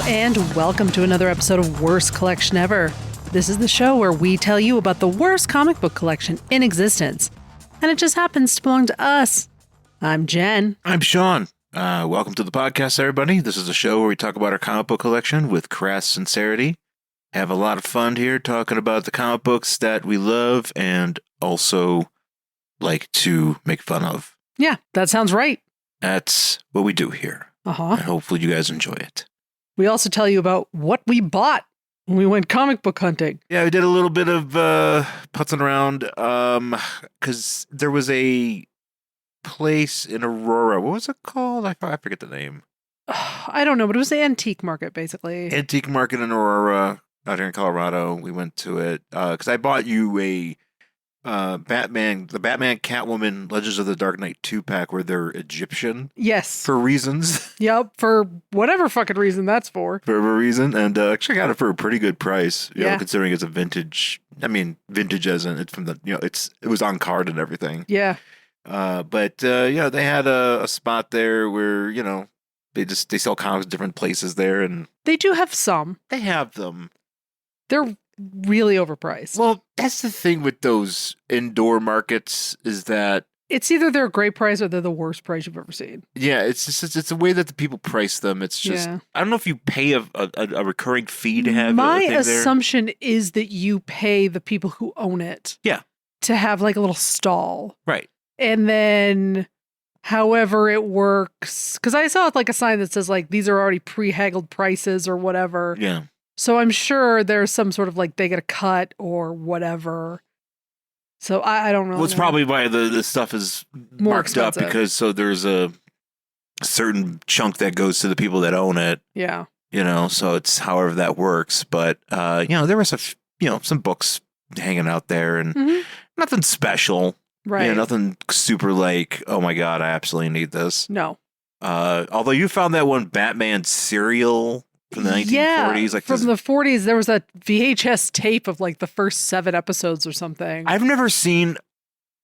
and welcome to another episode of Worst Collection Ever. This is the show where we tell you about the worst comic book collection in existence, and it just happens to belong to us. I'm Jen. I'm Shawn. Welcome to the podcast, everybody. This is a show where we talk about our comic book collection with crass sincerity. Have a lot of fun here talking about the comic books that we love and also like to make fun of. Yeah, that sounds right. That's what we do here. Uh-huh. And hopefully you guys enjoy it. We also tell you about what we bought when we went comic book hunting. Yeah, we did a little bit of putzing around because there was a place in Aurora. What was it called? I forget the name. I don't know, but it was the antique market, basically. Antique market in Aurora, out here in Colorado. We went to it because I bought you a the Batman Catwoman Legends of the Dark Knight 2-pack where they're Egyptian. Yes. For reasons. Yep, for whatever fucking reason that's for. For a reason. And actually got it for a pretty good price, you Yeah. know, considering it's a vintage. I mean, vintage as in it's from the, it was on card and everything. Yeah. But they had a spot there where, they sell comics in different places there, and They do have some. they have them. They're really overpriced. Well, that's the thing with those indoor markets is that, It's either they're a great price or they're the worst price you've ever seen. yeah, it's just it's the way that the people price them. It's just Yeah. I don't know if you pay a recurring fee to have My a thing there. assumption is that you pay the people who own it. Yeah. To have like a little stall. Right. And then however it works, because I saw like a sign that says like these are already pre-haggled prices or whatever. Yeah. So I'm sure there's some sort of like they get a cut or whatever. So I don't really Well, it's know. probably why the stuff is More marked up expensive. because so there's a certain chunk that goes to the people that own it. Yeah. So it's however that works. But there was some books hanging out there and Mhm. nothing special. Right. Nothing super like, oh my God, I absolutely need this. No. Although you found that one Batman serial from the 1940s. Yeah, from the 40s, there was a VHS tape of like the first 7 episodes or something. I've never seen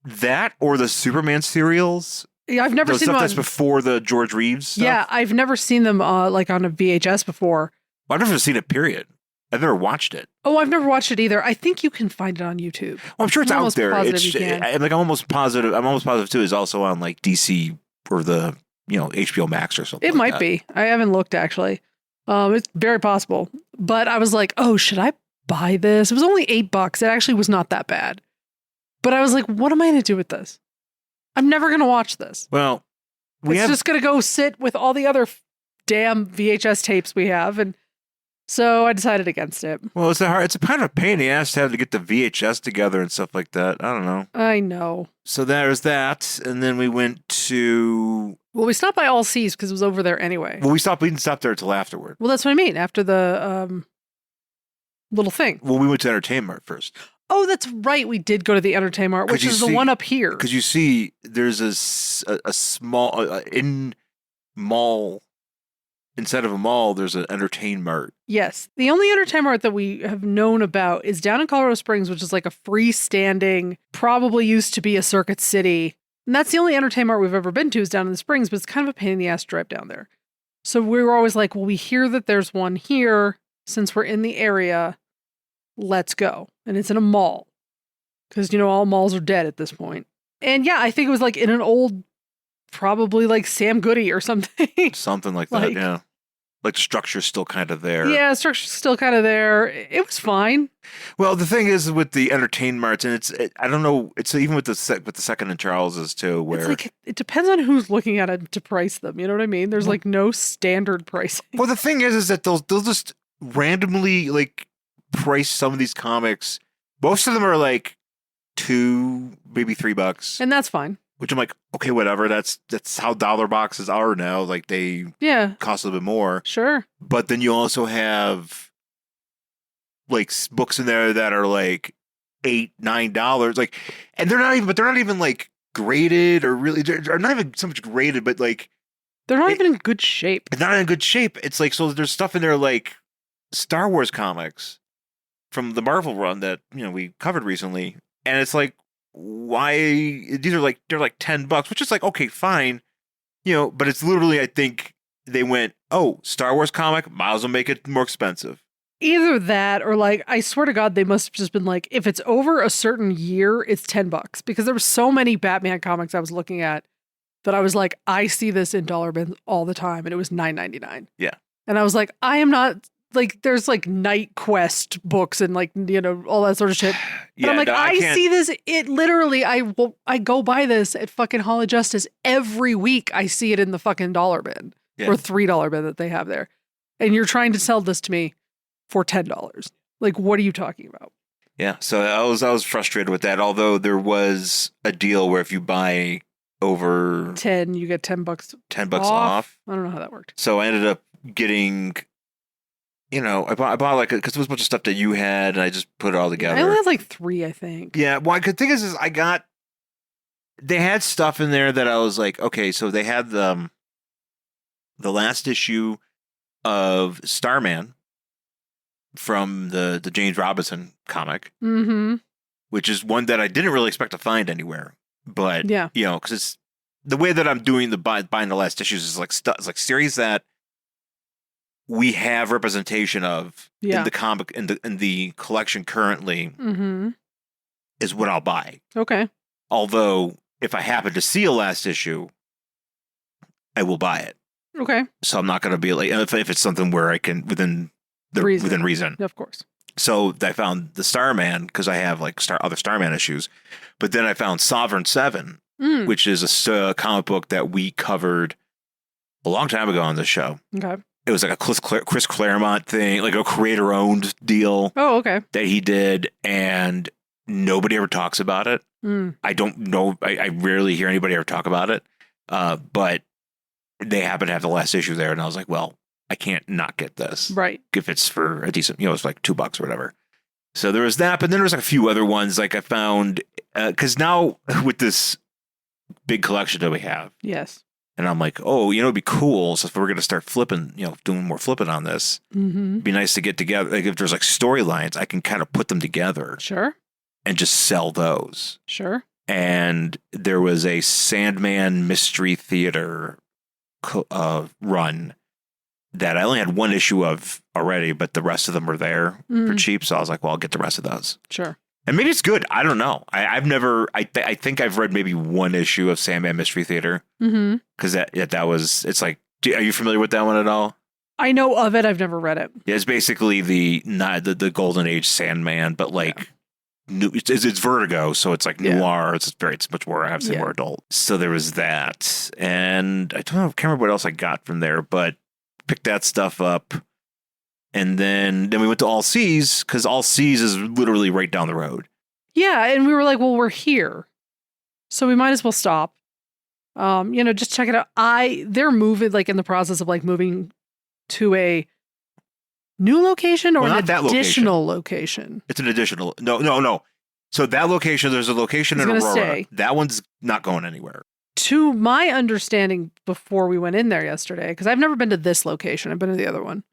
that or the Superman serials. Yeah, I've never The seen stuff them. that's before the George Reeves stuff. Yeah, I've never seen them like on a VHS before. Well, I've never seen it, period. I've never watched it. Oh, I've never watched it either. I think you can find it on YouTube. Well, I'm sure it's I'm out almost there. positive It's you can. I'm almost positive too. Is also on like DC or the HBO Max or something. It like might that. be. I haven't looked actually. It's very possible. But I was like, oh, should I buy this? It was only $8. It actually was not that bad. But I was like, what am I going to do with this? I'm never going to watch this. Well, It's just going to go sit with all the other damn VHS tapes we have. And so I decided against it. Well, it's a kind of a pain in the ass to have to get the VHS together and stuff like that. I don't know. I know. So there's that, and then we went to. Well, we stopped by All Seas because it was over there anyway. Well, we didn't stop there until afterward. Well, that's what I mean. After the little thing. Well, we went to Entertainmart first. Oh, that's right. We did go to the Entertainmart, which is the one up here. Because you see, there's a small in mall. Instead of a mall, there's an Entertainmart. Yes. The only Entertainmart that we have known about is down in Colorado Springs, which is like a freestanding, probably used to be a Circuit City. And that's the only Entertainmart we've ever been to is down in the Springs, but it's kind of a pain in the ass to drive down there. So we were always like, well, we hear that there's one here. Since we're in the area, let's go. And it's in a mall. Because, all malls are dead at this point. And yeah, I think it was like in an old, probably like Sam Goody or something. Something like that, Like- yeah. Like the structure's still kind of there. Yeah, structure's still kind of there. It was fine. Well, the thing is with the Entertainmarts, and I don't know, it's even with the Second and Charles's too, where It's like, it depends on who's looking at it to price them. You know what I mean? There's like no standard pricing. well, the thing is that they'll just randomly like price some of these comics. Most of them are like $2, maybe $3, And that's fine. which I'm like, okay, whatever. That's how dollar boxes are now. Like they Yeah, cost a little bit more. sure. But then you also have like books in there that are like $8, $9, like, and they're not even like graded or really, they're not even so much graded, but like They're not even in good shape. it's not in good shape. It's like, so there's stuff in there like Star Wars comics from the Marvel run that we covered recently, and it's like, why these are like they're like $10, which is like okay, fine, but it's literally I think they went, oh, Star Wars comic, might as well make it more expensive. Either that or like, I swear to God, they must have just been like, if it's over a certain year, it's $10 because there were so many Batman comics I was looking at that I was like, I see this in dollar bins all the time. And it was $9.99. Yeah. And I was like, I am not like, there's like Night Quest books and like, all that sort of shit. But I'm like, I see this. It literally, I go buy this at fucking Hall of Justice every week. I see it in the fucking dollar bin or $3 bin that they have there. And you're trying to sell this to me for $10. Like, what are you talking about? Yeah. So I was frustrated with that. Although there was a deal where if you buy over 10, you get $10. $10 off. I don't know how that worked. So I ended up getting, I bought like, because there was a bunch of stuff that you had, and I just put it all together. I only had like 3, I think. Yeah. Well, the thing is they had stuff in there that I was like, okay, so they had the last issue of Starman from the James Robinson comic, which is one that I didn't really expect to find anywhere. But, because it's the way that I'm doing buying the last issues is like it's like series that we have representation of in the comic, in the collection currently is what I'll buy. Okay. Although if I happen to see a last issue, I will buy it. Okay. So I'm not going to be like, if it's something where I can, within reason. Of course. So I found the Starman because I have like other Starman issues, but then I found Sovereign 7, which is a comic book that we covered a long time ago on the show. Okay. It was like a Chris Claremont thing, like a creator-owned deal. Oh, okay. That he did, and nobody ever talks about it. I don't know. I rarely hear anybody ever talk about it, but they happen to have the last issue there, and I was like, well, I can't not get this. Right. If it's for a decent, it's like $2 or whatever. So there was that, but then there was like a few other ones like I found, because now with this big collection that we have. Yes. And I'm like, oh, it'd be cool. So if we're going to start flipping, doing more flipping on this, it'd be nice to get together. Like if there's like storylines, I can kind of put them together. Sure. And just sell those. Sure. And there was a Sandman Mystery Theater run that I only had one issue of already, but the rest of them were there for cheap. So I was like, well, I'll get the rest of those. Sure. And maybe it's good. I don't know. I've never, I think I've read maybe one issue of Sandman Mystery Theater. Because that was, it's like, are you familiar with that one at all? I know of it. I've never read it. Yeah, it's basically the Golden Age Sandman, but like, new, it's Vertigo. So it's like noir. It's much more, obviously more adult. So there was that. And I can't remember what else I got from there, but picked that stuff up. And then we went to All Seas because All Seas is literally right down the road. Yeah. And we were like, well, we're here, so we might as well stop. Just check it out. They're moving, like in the process of like moving to a new location or an additional location. It's an additional. No. So that location, there's a location in Aurora. Stay. That one's not going anywhere. To my understanding, before we went in there yesterday, because I've never been to this location. I've been to the other one.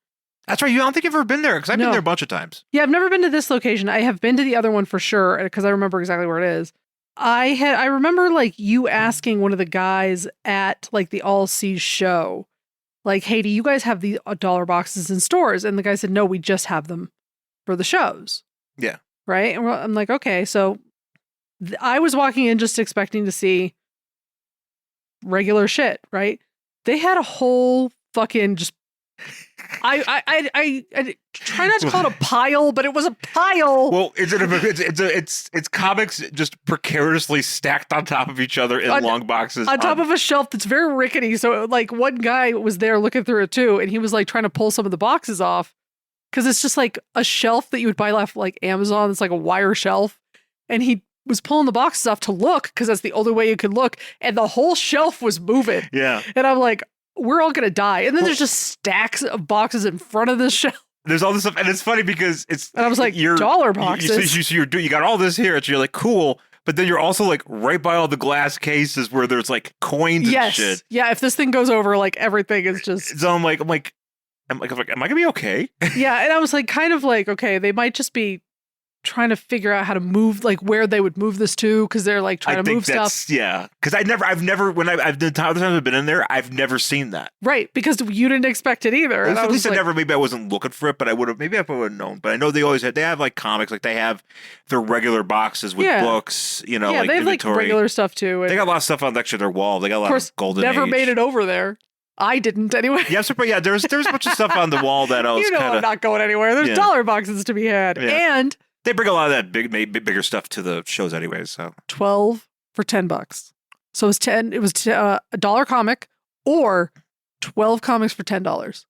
That's right. You don't think you've ever been there? Because I've been there a bunch of times. Yeah, I've never been to this location. I have been to the other one for sure, because I remember exactly where it is. I remember like you asking one of the guys at like the All Seas show, like, hey, do you guys have the dollar boxes in stores? And the guy said, no, we just have them for the shows. Yeah. Right? And I'm like, okay, so I was walking in just expecting to see regular shit, right? They had a whole fucking just I try not to call it a pile, but it was a pile. Well, it's comics just precariously stacked on top of each other in long boxes on top of a shelf that's very rickety. So like one guy was there looking through it too, and he was like trying to pull some of the boxes off because it's just like a shelf that you would buy off like Amazon. It's like a wire shelf, and he was pulling the boxes off to look because that's the only way you could look, and the whole shelf was moving. Yeah, and I'm like, we're all gonna die. And then there's just stacks of boxes in front of this shelf. There's all this stuff, and it's funny because it's. And I was like, dollar boxes. You got all this here, so you're like, cool. But then you're also like right by all the glass cases where there's like coins and shit. Yeah, if this thing goes over, like everything is just. So I'm like, am I gonna be okay? Yeah, and I was like, kind of like, okay, they might just be trying to figure out how to move, like where they would move this to, because they're like trying to move stuff. Yeah, because I've never when I've the times I've been in there, I've never seen that. Right, because you didn't expect it either. At least I never. Maybe I wasn't looking for it, but I would have. Maybe I would have known. But I know they have like comics, like they have their regular boxes with books. You know, yeah, like they have inventory. like regular stuff too. They got a lot of stuff on next to their wall. They got a lot of golden. Never age. made it over there. I didn't anyway. Yeah, there's a bunch of stuff on the wall that I was I'm not going anywhere. There's dollar boxes to be had, and they bring a lot of that bigger stuff to the shows anyway. So 12 for $10. So it was 10. It was a dollar comic or 12 comics for $10.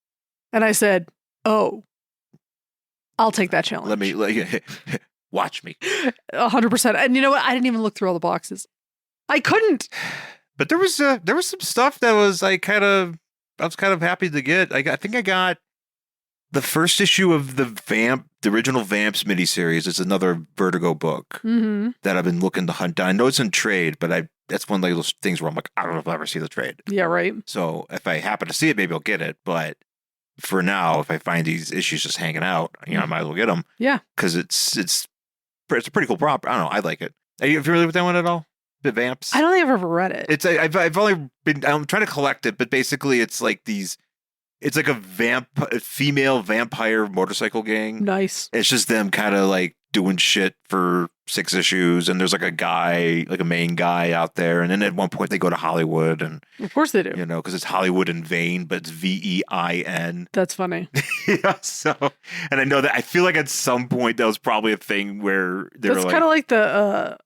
And I said, "Oh, I'll take that challenge. Let me watch me." 100%. And you know what? I didn't even look through all the boxes. I couldn't. But there was some stuff that was I was kind of happy to get. I think I got the first issue of the original Vamps miniseries. It's another Vertigo book that I've been looking to hunt down. I know it's in trade, but that's one of those things where I'm like, I don't know if I'll ever see the trade. Yeah, right. So if I happen to see it, maybe I'll get it. But for now, if I find these issues just hanging out, I might as well get them. Yeah, because it's a pretty cool prop. I don't know. I like it. Are you familiar with that one at all? The Vamps? I don't think I've ever read it. It's I've only been. I'm trying to collect it, but basically, it's like these. It's like a female vampire motorcycle gang. Nice. It's just them kind of like doing shit for 6 issues, and there's like a guy, like a main guy out there, and then at one point they go to Hollywood, and of course they do. You know, because it's Hollywood in vain, but it's VEIN. That's funny. Yeah. So, and I know that I feel like at some point that was probably a thing where that's kind of like the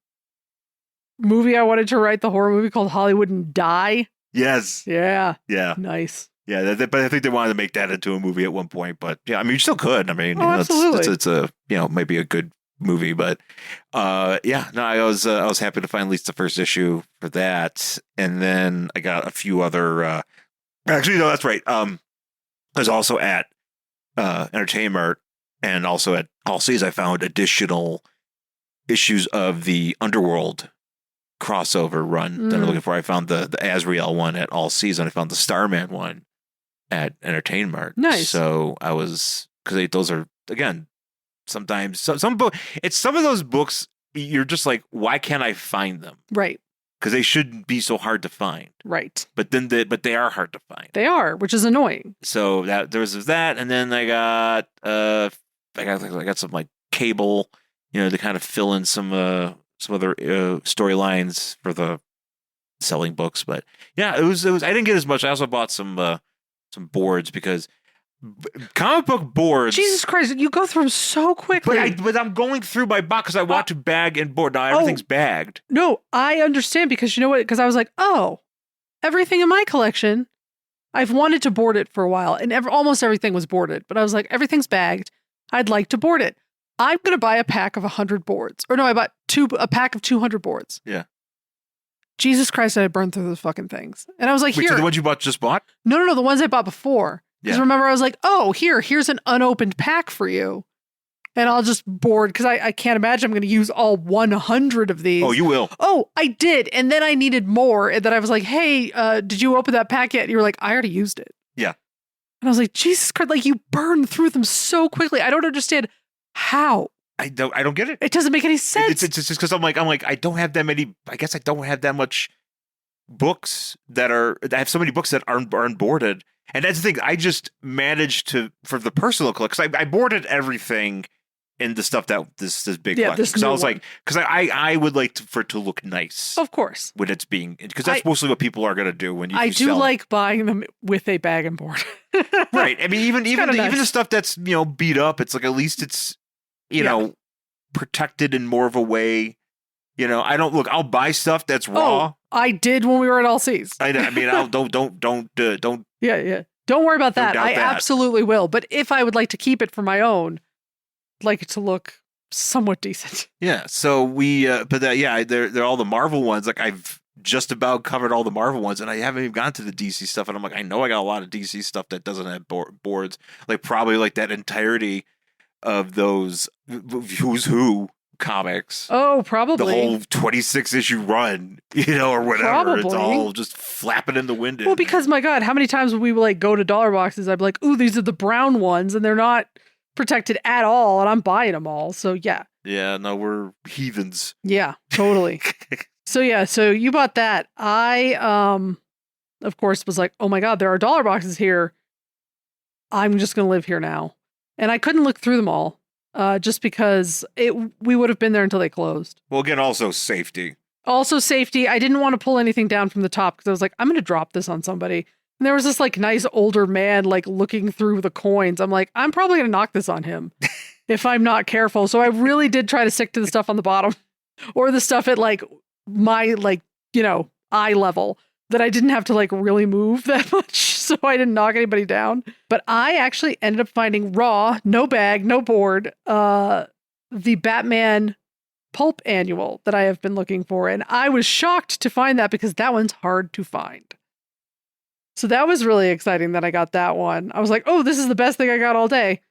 movie I wanted to write, the horror movie called Hollywood and Die. Yes. Yeah. Yeah. Nice. Yeah, but I think they wanted to make that into a movie at one point. But yeah, I mean, you still could. I mean, absolutely. It's a might be a good movie. But yeah, no, I was happy to find at least the first issue for that, and then I got a few other. Actually, no, that's right. I was also at Entertainmart, and also at All Seas. I found additional issues of the Underworld crossover run that I'm looking for. I found the Azrael one at All Season. I found the Starman one at Entertainmart. Nice. So I was, because those are, again, sometimes some book. It's some of those books you're just like, why can't I find them? Right. Because they shouldn't be so hard to find. Right. But they are hard to find. They are, which is annoying. So there was that, and then I got some like Cable, to kind of fill in some other storylines for the selling books. But yeah, it was. I didn't get as much. I also bought some boards because comic book boards. Jesus Christ, you go through them so quickly. But I'm going through my box because I want to bag and board. Now everything's bagged. No, I understand, because you know what? Because I was like, oh, everything in my collection, I've wanted to board it for a while, and almost everything was boarded. But I was like, everything's bagged. I'd like to board it. I'm going to buy a pack of 100 boards. Or no, I bought a pack of 200 boards. Yeah. Jesus Christ, I burned through those fucking things. And I was like, Wait, here. so the ones you just bought? No, the ones I bought before. Because remember, I was like, oh, here's an unopened pack for you. And I'll just board, because I can't imagine I'm going to use all 100 of these. Oh, you will. Oh, I did. And then I needed more. And then I was like, hey, did you open that pack yet? And you were like, I already used it. Yeah. And I was like, Jesus Christ, like you burned through them so quickly. I don't understand how. I don't get it. It doesn't make any sense. It's just because I'm like, I don't have that many. I guess I don't have that much books I have so many books that aren't boarded. And that's the thing. I just managed to, for the personal collection, because I boarded everything in the stuff that this big collection. Because I was like, because I would like for it to look nice. Of course. When it's being, because that's mostly what people are going to do when you I do sell like buying them with a bag and board. Right. I mean, even the stuff that's, beat up, it's like, at least it's, protected in more of a way. I'll buy stuff that's raw. Oh, I did when we were at All Seas. I mean, don't. Yeah. Don't worry about that. I that. Absolutely will. But if I would like to keep it for my own, I'd like it to look somewhat decent. Yeah. So they're all the Marvel ones. Like I've just about covered all the Marvel ones, and I haven't even gotten to the DC stuff. And I'm like, I know I got a lot of DC stuff that doesn't have boards. Like probably like that entirety of those Who's Who comics. Oh, probably. The whole 26 issue run, or whatever. Probably. It's all just flapping in the wind. Well, because my God, how many times would we like go to dollar boxes? I'd be like, ooh, these are the brown ones, and they're not protected at all, and I'm buying them all. So yeah. Yeah, no, we're heathens. Yeah, totally. So you bought that. I, of course, was like, oh my God, there are dollar boxes here. I'm just going to live here now. And I couldn't look through them all, just because we would have been there until they closed. Well, again, also safety. Also safety. I didn't want to pull anything down from the top because I was like, I'm going to drop this on somebody. And there was this like nice older man like looking through the coins. I'm like, I'm probably going to knock this on him if I'm not careful. So I really did try to stick to the stuff on the bottom or the stuff at like my like, eye level that I didn't have to like really move that much. So I didn't knock anybody down. But I actually ended up finding raw, no bag, no board, the Batman Pulp Annual that I have been looking for. And I was shocked to find that because that one's hard to find. So that was really exciting that I got that one. I was like, oh, this is the best thing I got all day.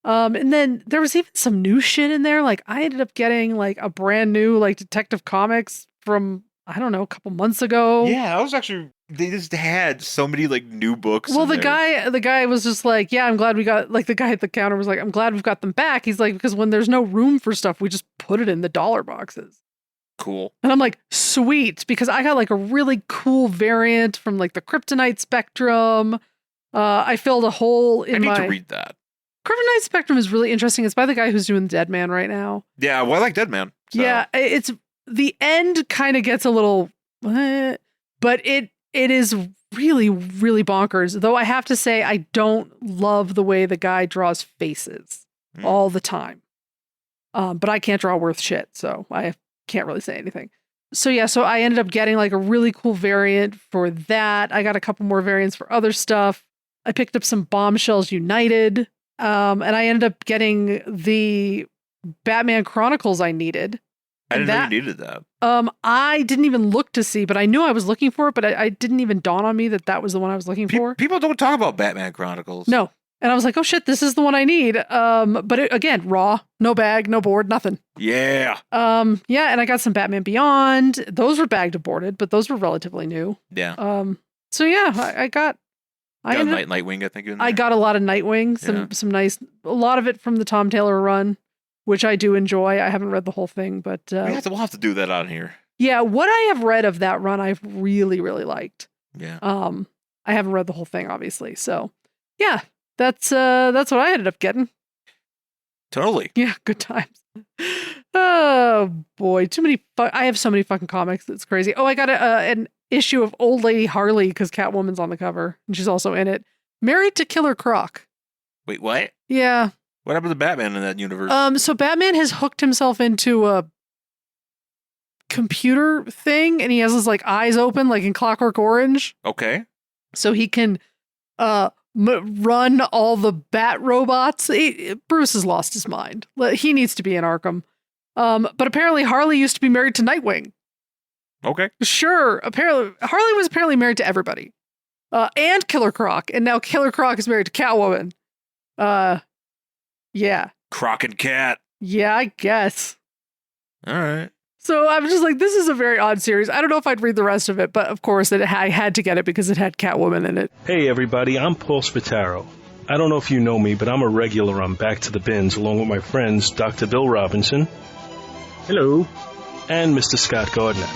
And then there was even some new shit in there. Like I ended up getting like a brand new like Detective Comics from, I don't know, a couple months ago. Yeah, I was actually, they just had so many like new books. Well, the guy was just like, yeah, I'm glad we got, like the guy at the counter was like, I'm glad we've got them back. He's like, because when there's no room for stuff, we just put it in the dollar boxes. Cool. And I'm like, sweet, because I got like a really cool variant from like the Kryptonite Spectrum. I filled a hole in I need to read that. Kryptonite Spectrum is really interesting. It's by the guy who's doing Dead Man right now. Yeah, well, I like Dead Man. So. Yeah, it's the end kind of gets a little, but it is really, really bonkers. Though I have to say, I don't love the way the guy draws faces all the time. But I can't draw worth shit, so I can't really say anything. So yeah, so I ended up getting like a really cool variant for that. I got a couple more variants for other stuff. I picked up some Bombshells United, and I ended up getting the Batman Chronicles I needed. I didn't know you needed that. I didn't even look to see, but I knew I was looking for it, but I didn't even dawn on me that was the one I was looking for. People don't talk about Batman Chronicles. No. And I was like, oh shit, this is the one I need. But again, raw, no bag, no board, nothing. Yeah. Yeah, and I got some Batman Beyond. Those were bagged and boarded, but those were relatively new. Yeah. So yeah, I got Nightwing, I think. I got a lot of Nightwing, some nice, a lot of it from the Tom Taylor run, which I do enjoy. I haven't read the whole thing, but we'll have to do that on here. Yeah, what I have read of that run, I've really, really liked. Yeah. I haven't read the whole thing, obviously. So yeah. That's what I ended up getting. Totally. Yeah, good times. Oh boy, too many. I have so many fucking comics. It's crazy. Oh, I got an issue of Old Lady Harley because Catwoman's on the cover and she's also in it. Married to Killer Croc. Wait, what? Yeah. What happened to Batman in that universe? So Batman has hooked himself into a computer thing, and he has his like eyes open, like in Clockwork Orange. Okay. So he can run all the bat robots. Bruce has lost his mind. He needs to be in Arkham. But apparently Harley used to be married to Nightwing. Okay. Sure. Apparently Harley was married to everybody. And Killer Croc. And now Killer Croc is married to Catwoman. Yeah. Croc and Cat. Yeah, I guess. All right. So I'm just like, this is a very odd series. I don't know if I'd read the rest of it, but of course I had to get it because it had Catwoman in it. Hey everybody, I'm Paul Spataro. I don't know if you know me, but I'm a regular on Back to the Bins along with my friends Dr. Bill Robinson. Hello. And Mr. Scott Gardner.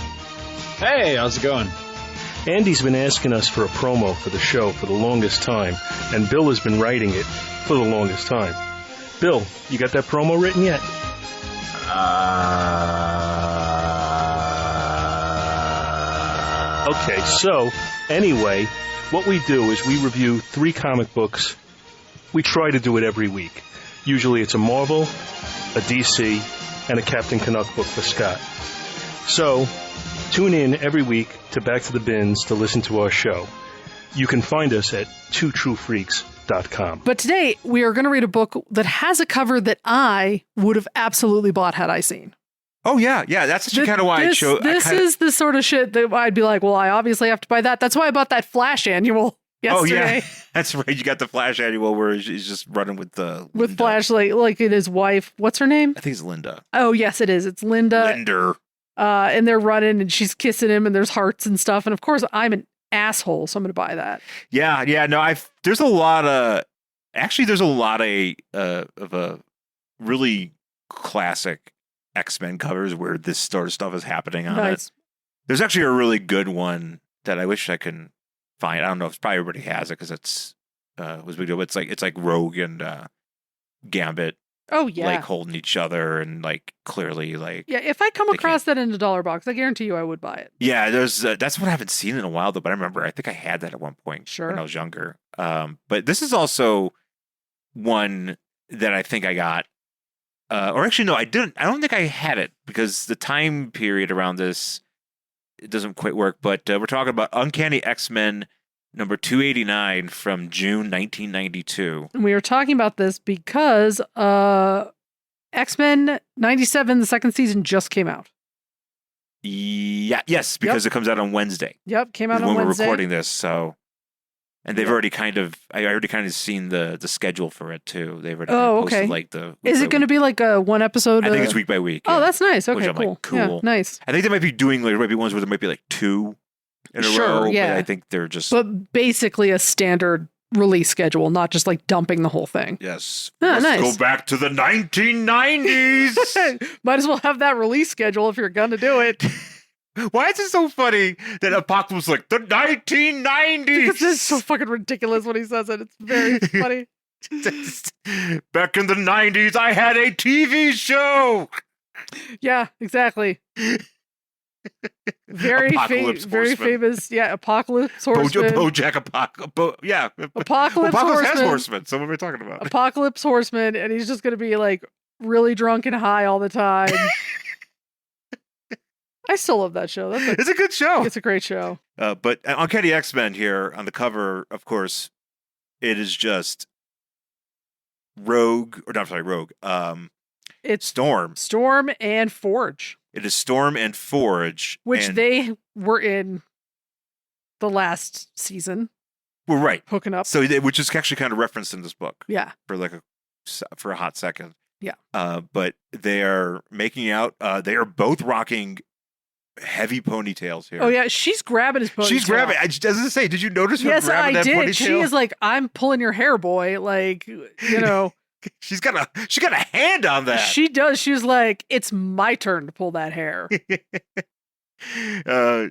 Hey, how's it going? Andy's been asking us for a promo for the show for the longest time, and Bill has been writing it for the longest time. Bill, you got that promo written yet? Okay, so, anyway, what we do is we review 3 comic books. We try to do it every week. Usually it's a Marvel, a DC, and a Captain Canuck book for Scott. So, tune in every week to Back to the Bins to listen to our show. You can find us at twotruefreaks.com. But today, we are going to read a book that has a cover that I would have absolutely bought had I seen. Oh, yeah. Yeah, that's actually kind of why I chose... This is the sort of shit that I'd be like, well, I obviously have to buy that. That's why I bought that Flash annual yesterday. Oh, yeah. That's right. You got the Flash annual where he's just running with with Flash, like in his wife. What's her name? I think it's Linda. Oh, yes, it is. It's Linda. Linder. And they're running and she's kissing him and there's hearts and stuff. And of course, I'm an asshole, so I'm going to buy that. Yeah. No, there's a lot of a really classic X-Men covers where this sort of stuff is happening on it. Nice. There's actually a really good one that I wish I can find. I don't know if probably everybody has it because it's was a big deal. But it's like Rogue and Gambit Oh yeah. like holding each other and like clearly like Yeah, if I come They across that in a dollar box, I guarantee you I would buy it. yeah. There's that's what I haven't seen in a while though. But I remember I think I had that at one point Sure. when I was younger. But this is also one that I think I got. Or actually, no, I didn't. I don't think I had it because the time period around this it doesn't quite work. But we're talking about Uncanny X-Men number 289 from June 1992. And we are talking about this because X-Men 97, the second season, just came out. Yeah, yes, because it comes out on Wednesday. Yep, came out Is on when Wednesday. we're recording this. So, and they've already I already kind of seen the schedule for it too. They've already posted okay. like the. Is it going to be like a one episode? I think it's week by week. Oh, yeah. that's nice. Which Okay, I'm cool. like, cool. Yeah, nice. I think they might be doing like there might be ones where there might be like 2 in a Sure, row. yeah. But I think they're just But basically a standard release schedule, not just like dumping the whole thing. yes. Ah, Let's nice. go back to the 1990s. Might as well have that release schedule if you're going to do it. Why is it so funny that Apocalypse was like the 1990s? Because it's so fucking ridiculous when he says it. It's very funny. Back in the 90s, I had a TV show. Yeah, exactly. Very Apocalypse very Horseman. famous. Yeah, Apocalypse Horseman. Bojack Apocalypse. Yeah. Apocalypse has Horseman. horsemen. So what are we talking about? Apocalypse Horseman, and he's just going to be like really drunk and high all the time. I still love that show. It's a good show. It's a great show. But Uncanny X-Men here on the cover, of course, it is just Rogue. It's Storm. Storm and Forge, It is Storm and Forge. which and they were in the last season, we're right. hooking up. So, which is actually kind of referenced in this book Yeah. for like for a hot second. Yeah. But they are making out. They are both rocking heavy ponytails here. Oh yeah, she's grabbing his ponytail. She's grabbing. Doesn't it say? Did you notice her Yes, grabbing I that did. ponytail? She is like, I'm pulling your hair, boy. Like, you know. She got a hand on that. She does. She's like, it's my turn to pull that hair. Yeah,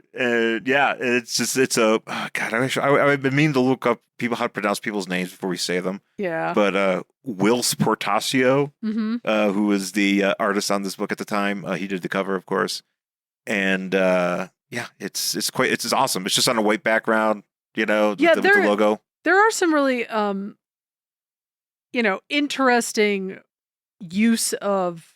it's a God. I've been meaning to look up how to pronounce people's names before we say them. Yeah. But Wills Portacio, Mm-hmm. who was the artist on this book at the time, he did the cover, of course, and yeah, it's awesome. It's just on a white background, you know, with the logo. There are some really interesting use of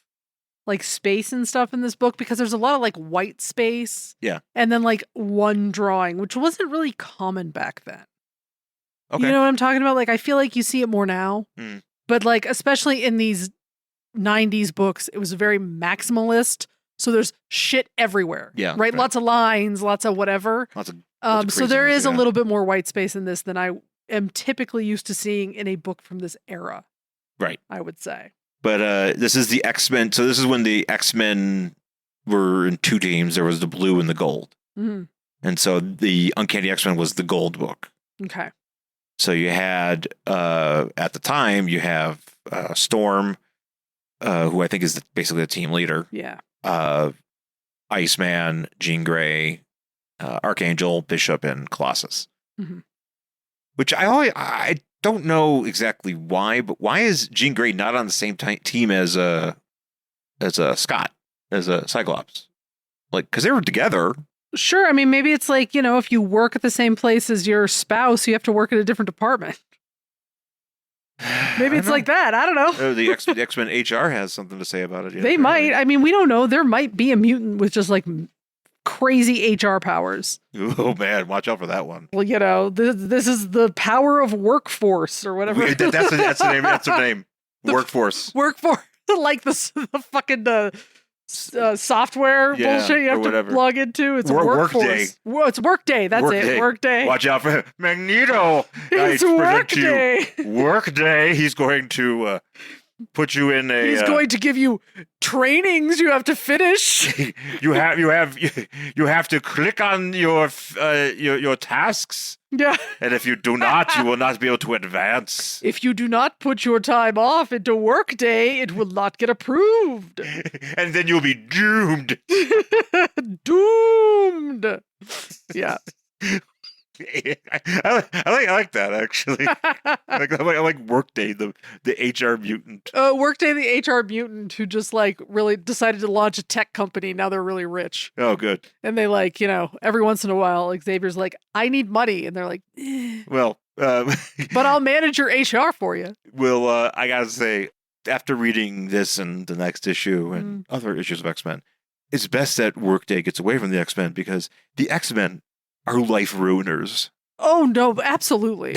like space and stuff in this book because there's a lot of like white space. Yeah. And then like one drawing, which wasn't really common back then. Okay. You know what I'm talking about? Like I feel like you see it more now. Mm. But like especially in these 90s books, it was very maximalist. So there's shit everywhere. Yeah. Right? Right. Lots of lines, lots of whatever. Lots of So there craziness, is a yeah. little bit more white space in this than I am typically used to seeing in a book from this era. Right. I would say. But this is the X-Men. So this is when the X-Men were in 2 teams. There was the blue and the gold. Mm-hmm. And so the Uncanny X-Men was the gold book. Okay. So you had, at the time, you have Storm, who I think is basically the team leader. Yeah. Iceman, Jean Grey, Archangel, Bishop, and Colossus. Mm-hmm. Which I don't know exactly why, but why is Jean Grey not on the same team as a Scott, as a Cyclops? Like, because they were together. Sure. I mean, maybe it's like, if you work at the same place as your spouse, you have to work in a different department. Maybe it's like that. I don't know. The X-Men HR has something to say about it. Yeah, They might. I mean, we don't know. There might be a mutant with just like crazy HR powers. Oh man, watch out for that one. Well, this is the power of workforce or whatever. That's the name. That's her name. Workforce. Workforce, like the fucking software Yeah, bullshit you or have to whatever. plug into. It's Workday. Workforce. Well, it's Workday. That's Workday. it. Workday. Watch out for Magneto. It's I present to you Workday. Workday. He's going to put you in a. He's going to give you trainings you have to finish. you have to click on your tasks. Yeah. And if you do not, you will not be able to advance. If you do not put your time off into Workday, it will not get approved. And then you'll be doomed. Doomed. Yeah. I like that actually. I like Workday, the HR mutant. Workday, the HR mutant who just like really decided to launch a tech company. Now they're really rich. Oh, good. And they like, every once in a while, like Xavier's like, I need money. And they're like, eh. Well, but I'll manage your HR for you. Well, I gotta say, after reading this and the next issue and other issues of X-Men, it's best that Workday gets away from the X-Men because the X-Men are life ruiners. Oh, no, absolutely.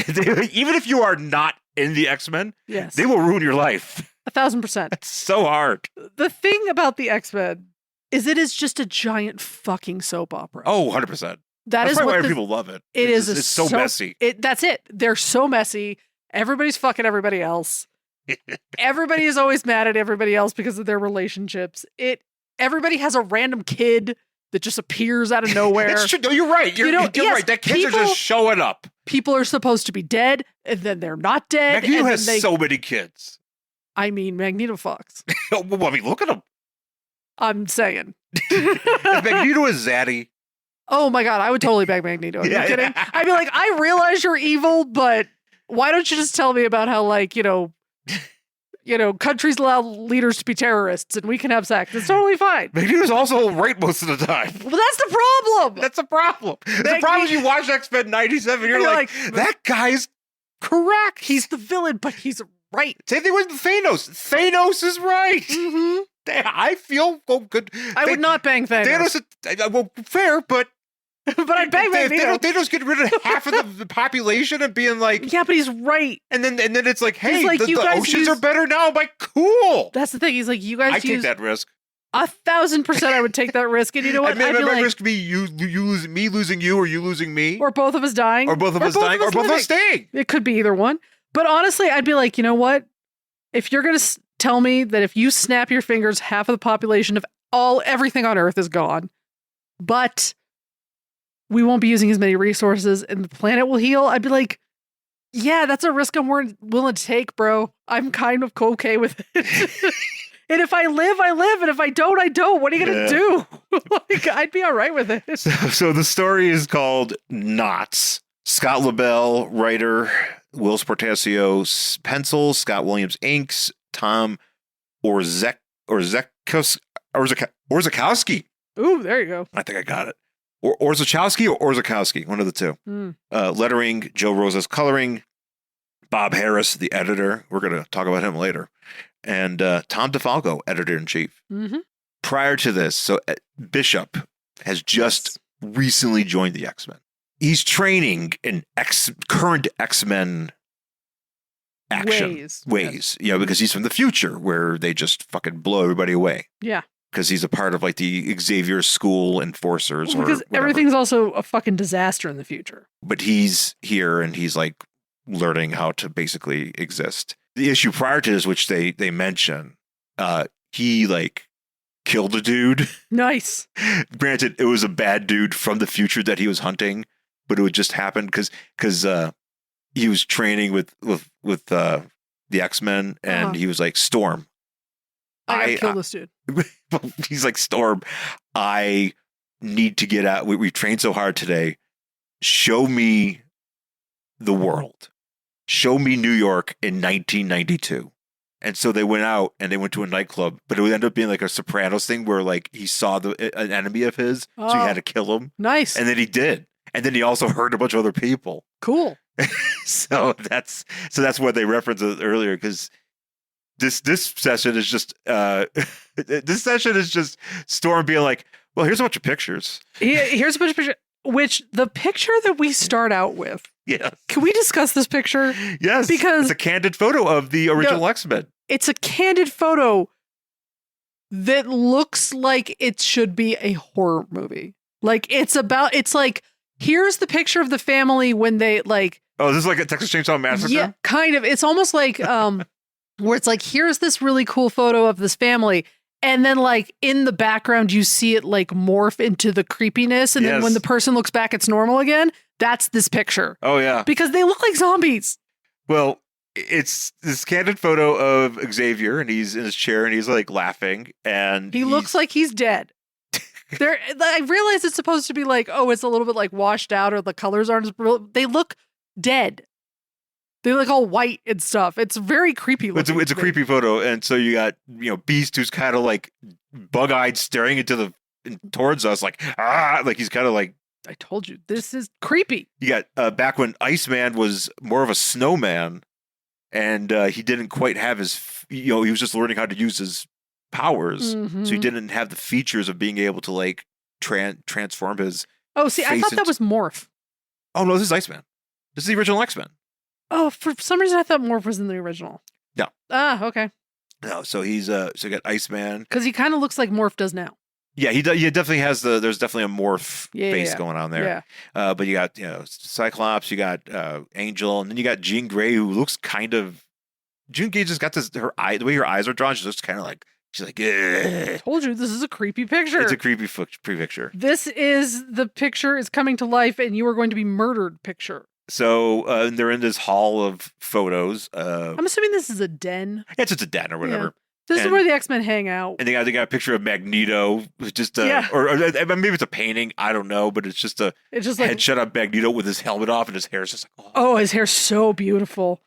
Even if you are not in the X-Men, yes, they will ruin your life. 1,000%. It's so hard. The thing about the X-Men is it is just a giant fucking soap opera. Oh, 100%. That's why people love it. It's so messy. That's it. They're so messy. Everybody's fucking everybody else. Everybody is always mad at everybody else because of their relationships. Everybody has a random kid that just appears out of nowhere. It's true. No, you're right. You're right. That kids are just showing up. People are supposed to be dead, and then they're not dead. Magneto has so many kids. I mean, Magneto fucks. Well, I mean, look at him. I'm saying. If Magneto is zaddy. Oh my God, I would totally bag Magneto. Are you kidding? I'd be like, I realize you're evil, but why don't you just tell me about how, like, countries allow leaders to be terrorists and we can have sex. It's totally fine. Magneto's also right most of the time. Well, that's the problem. That's the problem. The problem is you watch X-Men 97, you're like, that guy's correct. He's the villain, but he's right. Same thing with Thanos. Thanos is right. Mm-hmm. I feel good. I would not bang Thanos. Well, fair, but I'd bang Magneto. Thanos getting rid of half of the population and being like, yeah, but he's right. And then it's like, hey, like, the oceans are better now. I'm like, cool. That's the thing. He's like, you guys. I take that risk. 1,000% I would take that risk. And you know what? I'd like, risk me losing you, or you losing me, or both of us dying, or both of us dying, or both of us staying. It could be either one. But honestly, I'd be like, you know what? If you're gonna tell me that if you snap your fingers, half of the population of everything on Earth is gone, but we won't be using as many resources and the planet will heal, I'd be like, yeah, that's a risk I'm willing to take, bro. I'm kind of okay with it. And if I live, I live. And if I don't, I don't. What are you going to do? Like, I'd be all right with it. So the story is called Knots. Scott LaBelle, writer, Will Sportasio, pencils, Scott Williams, inks, Tom Orzechowski. Ooh, there you go. I think I got it. Orzechowski or Orzechowski, one of the two. Lettering, Joe Rosa's coloring, Bob Harris, the editor. We're going to talk about him later. And Tom DeFalco, editor-in-chief. Mm-hmm. Prior to this, so Bishop has just recently joined the X-Men. He's training in current X-Men action ways. Yes. Because he's from the future where they just fucking blow everybody away. Yeah. Because he's a part of like the Xavier School Enforcers. Because everything's also a fucking disaster in the future. But he's here and he's like learning how to basically exist. The issue prior to this, which they mention, he like killed a dude. Nice. Granted, it was a bad dude from the future that he was hunting, but it would just happen because he was training with the X-Men and he was like, Storm, I gotta kill this dude. He's like, Storm, I need to get out. We trained so hard today. Show me the world. Show me New York in 1992. And so they went out and they went to a nightclub, but it would end up being like a Sopranos thing where like he saw an enemy of his, so he had to kill him. Nice. And then he did. And then he also hurt a bunch of other people. Cool. so that's what they referenced earlier, because this session is just Storm being like, well, here's a bunch of pictures. Here's a bunch of pictures. Which the picture that we start out with. Yeah. Can we discuss this picture? Yes. Because it's a candid photo of the original X-Men. It's a candid photo that looks like it should be a horror movie. Like it's like, here's the picture of the family when they like. Oh, this is like a Texas Chainsaw Massacre? Yeah, kind of. It's almost like where it's like, here's this really cool photo of this family. And then like in the background, you see it like morph into the creepiness. And then when the person looks back, it's normal again. That's this picture. Oh, yeah. Because they look like zombies. Well, it's this candid photo of Xavier, and he's in his chair and he's like laughing. And he looks like he's dead. I realize it's supposed to be like, oh, it's a little bit like washed out or the colors aren't as brilliant. They look dead. They look all white and stuff. It's very creepy looking. It's a creepy photo. And so you got, Beast, who's kind of like bug-eyed staring towards us like he's kind of like, I told you, this is creepy. You got back when Iceman was more of a snowman and he didn't quite have his, he was just learning how to use his powers. Mm-hmm. So he didn't have the features of being able to like transform his I thought that was Morph. Oh, no, this is Iceman. This is the original X-Men. Oh, for some reason I thought Morph was in the original. No. Ah, okay. No, so he's so you got Iceman. Because he kind of looks like Morph does now. Yeah, he definitely has there's definitely a morph face going on there. Yeah. But you got, Cyclops, you got Angel, and then you got Jean Grey, who looks kind of, Jean Grey just got the way her eyes are drawn, she looks kind of like, she's like, I told you, this is a creepy picture. It's a creepy picture. This is the picture is coming to life and you are going to be murdered picture. So they're in this hall of photos. I'm assuming this is a den. It's just a den or whatever. Yeah. This is where the X-Men hang out. And they got a picture of Magneto, just or maybe it's a painting, I don't know, but it's just like headshot of Magneto with his helmet off and his hair's just like, oh, his hair's so beautiful.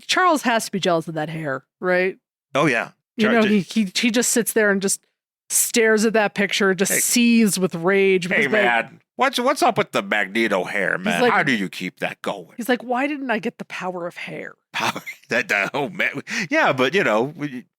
Charles has to be jealous of that hair, right? Oh yeah. He just sits there and just stares at that picture, just seethes with rage. Hey man, what's up with the Magneto hair, man? How do you keep that going? He's like, why didn't I get the power of hair? Oh man, yeah, but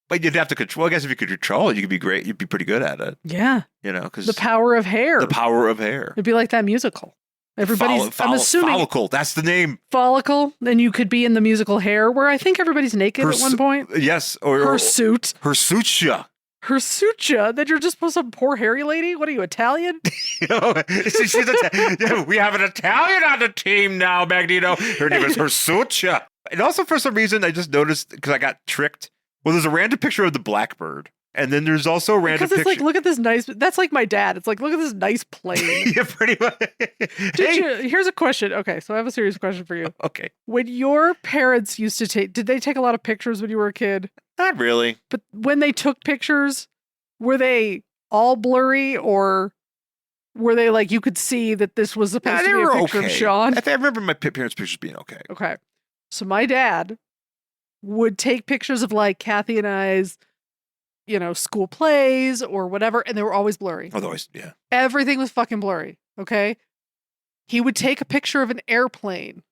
but you'd have to control. I guess if you could control it, you could be great. You'd be pretty good at it. Yeah, because the power of hair. The power of hair. It'd be like that musical. I'm assuming Follicle. That's the name. Follicle. Then you could be in the musical Hair, where I think everybody's naked at one point. Yes, her suit. Her suitja. Her suitja. That you're just supposed to some poor hairy lady. What are you, Italian? We have an Italian on the team now, Magneto. Her name is Her suitja. And also, for some reason, I just noticed because I got tricked. Well, there's a random picture of the Blackbird. And then there's also a random picture. Because it's like, look at this nice, that's like my dad. It's like, look at this nice plane. Yeah, pretty much. Here's a question. Okay, so I have a serious question for you. Okay. When your parents used to did they take a lot of pictures when you were a kid? Not really. But when they took pictures, were they all blurry or were they like, you could see that this was supposed to be a picture of Shawn? I remember my parents' pictures being okay. Okay. So my dad would take pictures of like Kathy and I's, school plays or whatever, and they were always blurry. Otherwise, yeah. Everything was fucking blurry, okay? He would take a picture of an airplane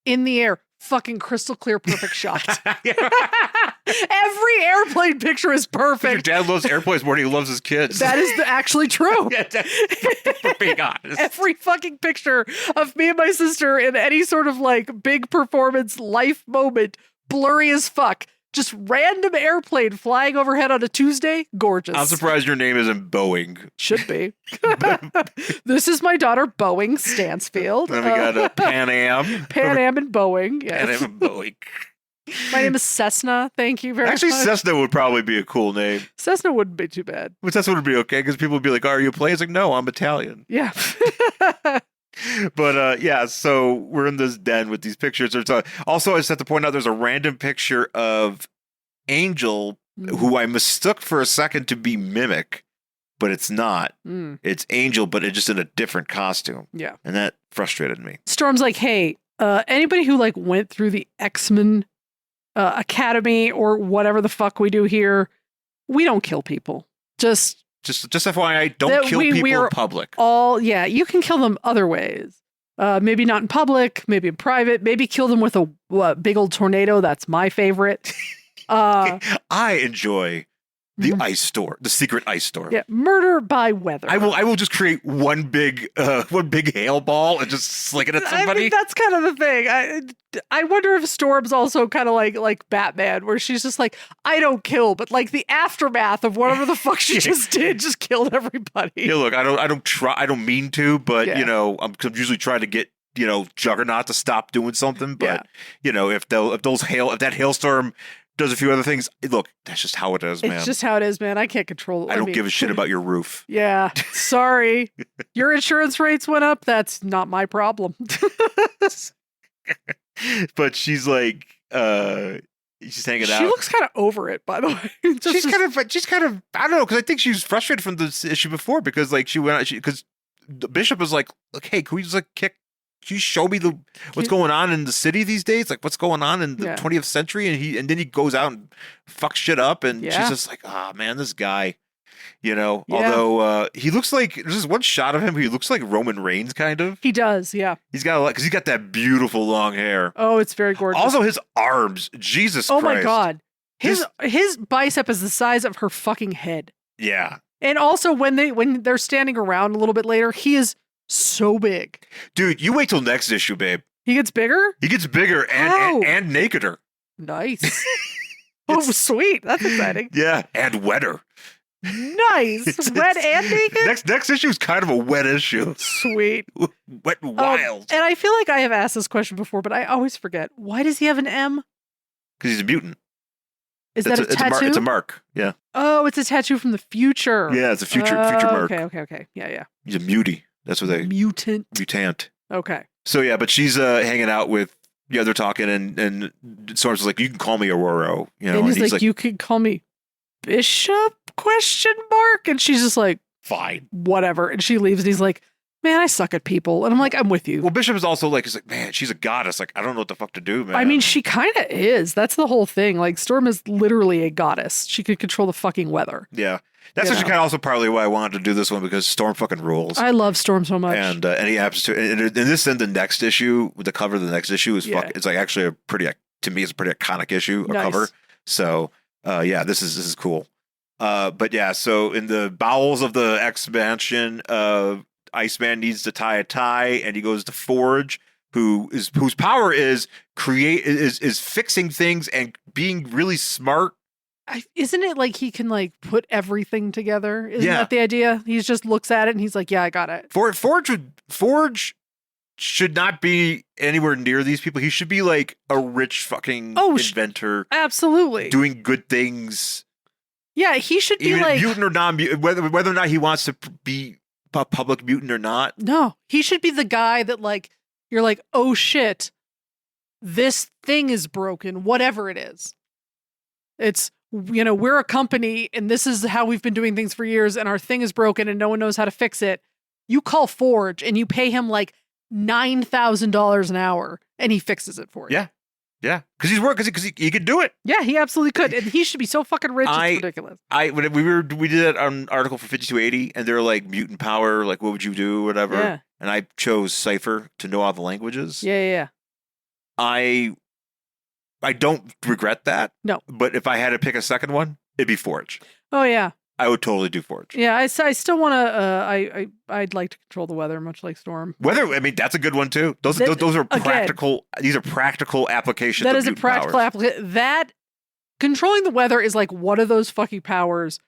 in the air, fucking crystal clear, perfect shot. Every airplane picture is perfect. Your dad loves airplanes more than he loves his kids. That is actually true. For being honest. Every fucking picture of me and my sister in any sort of like big performance life moment, blurry as fuck. Just random airplane flying overhead on a Tuesday. Gorgeous. I'm surprised your name isn't Boeing. Should be. This is my daughter, Boeing Stansfield. Then we got Pan Am. Pan Am and Boeing. Yes. Pan Am and Boeing. My name is Cessna. Thank you very much. Actually, Cessna would probably be a cool name. Cessna wouldn't be too bad. But Cessna would be okay because people would be like, "Oh, are you a plane?" It's like, "No, I'm Italian." Yeah. But so we're in this den with these pictures. Also, I just have to point out there's a random picture of Angel, who I mistook for a second to be Mimic, but it's not. It's Angel, but it's just in a different costume. Yeah. And that frustrated me. Storm's like, hey, anybody who like went through the X-Men Academy or whatever the fuck we do here, we don't kill people. Just FYI, don't kill people in public. You can kill them other ways. Maybe not in public, maybe in private, maybe kill them with a big old tornado. That's my favorite. I enjoy the ice storm, the secret ice storm. Yeah, murder by weather. I will just create one big hail ball and just slick it at somebody. I mean, that's kind of the thing. I wonder if Storm's also kind of like Batman, where she's just like, I don't kill, but like the aftermath of whatever the fuck she just did just killed everybody. Yeah, look, I don't mean to, but I'm usually trying to get Juggernaut to stop doing something. But if that hailstorm does a few other things. Look, that's just how it is, man. It's just how it is, man. I can't control it. I don't give a shit about your roof. Yeah, sorry. Your insurance rates went up. That's not my problem. But she's like, she's hanging out. She looks kind of over it, by the way. She's kind of, I don't know, because I think she was frustrated from this issue before because like she went out, because the Bishop was like, hey, can we just like can you show me what's going on in the city these days? Like what's going on in the 20th century? And then he goes out and fucks shit up, and she's just like, oh man, this guy, although he looks like, there's this one shot of him, he looks like Roman Reigns kind of. He does, yeah. He's got because he's got that beautiful long hair. Oh, it's very gorgeous. Also his arms, Jesus Christ. Oh my God. His bicep is the size of her fucking head. Yeah. And also when they're standing around a little bit later, he is so big. Dude, you wait till next issue, babe. He gets bigger? He gets bigger and nakeder. Nice. Oh, sweet. That's exciting. Yeah, and wetter. Nice. Wet and naked? Next issue is kind of a wet issue. Sweet. Wet and wild. And I feel like I have asked this question before, but I always forget. Why does he have an M? Because he's a mutant. Is that a tattoo? It's a mark. Yeah. Oh, it's a tattoo from the future. Yeah, it's a future mark. Okay. Yeah. He's a mutie. That's what they... Mutant. Okay. So yeah, but she's hanging out with... Yeah, they're talking, and Storm's like, you can call me Aurora. And he's like, you can call me Bishop? ? And she's just like, fine. Whatever. And she leaves, and he's like, man, I suck at people. And I'm like, I'm with you. Well, Bishop is also like, he's like, man, she's a goddess. Like, I don't know what the fuck to do, man. I mean, she kind of is. That's the whole thing. Like, Storm is literally a goddess. She could control the fucking weather. Yeah. That's actually kind of also partly why I wanted to do this one, because Storm fucking rules. I love Storm so much. And any apps to, and this and the next issue, the cover of the next issue is it's like actually a pretty, to me, it's a pretty iconic issue, a cover. So, this is cool. But yeah, so in the bowels of the X Mansion, Iceman needs to tie a tie, and he goes to Forge, whose power is fixing things and being really smart. Isn't it like he can like put everything together? Isn't that the idea? He just looks at it and he's like, yeah, I got it. Forge should not be anywhere near these people. He should be like a rich fucking inventor. Absolutely. Doing good things. Yeah, he should be like mutant or non-mutant, whether or not he wants to be a public mutant or not. No, he should be the guy that like, you're like, oh shit, this thing is broken, whatever it is. It's, we're a company and this is how we've been doing things for years, and our thing is broken and no one knows how to fix it. You call Forge and you pay him like $9,000 an hour and he fixes it for you. Yeah. Yeah, because he could do it. Yeah, he absolutely could, and he should be so fucking rich. It's ridiculous. We did an article for 5280, and they're like mutant power, like what would you do, whatever. Yeah. And I chose Cypher to know all the languages. Yeah. I don't regret that. No, but if I had to pick a second one, it'd be Forge. Oh yeah. I would totally do Forge. Yeah, I still want to. I'd like to control the weather, much like Storm. Weather, I mean, that's a good one too. Those are practical. Again, these are practical applications. That is a practical application. That controlling the weather is like one of those fucking powers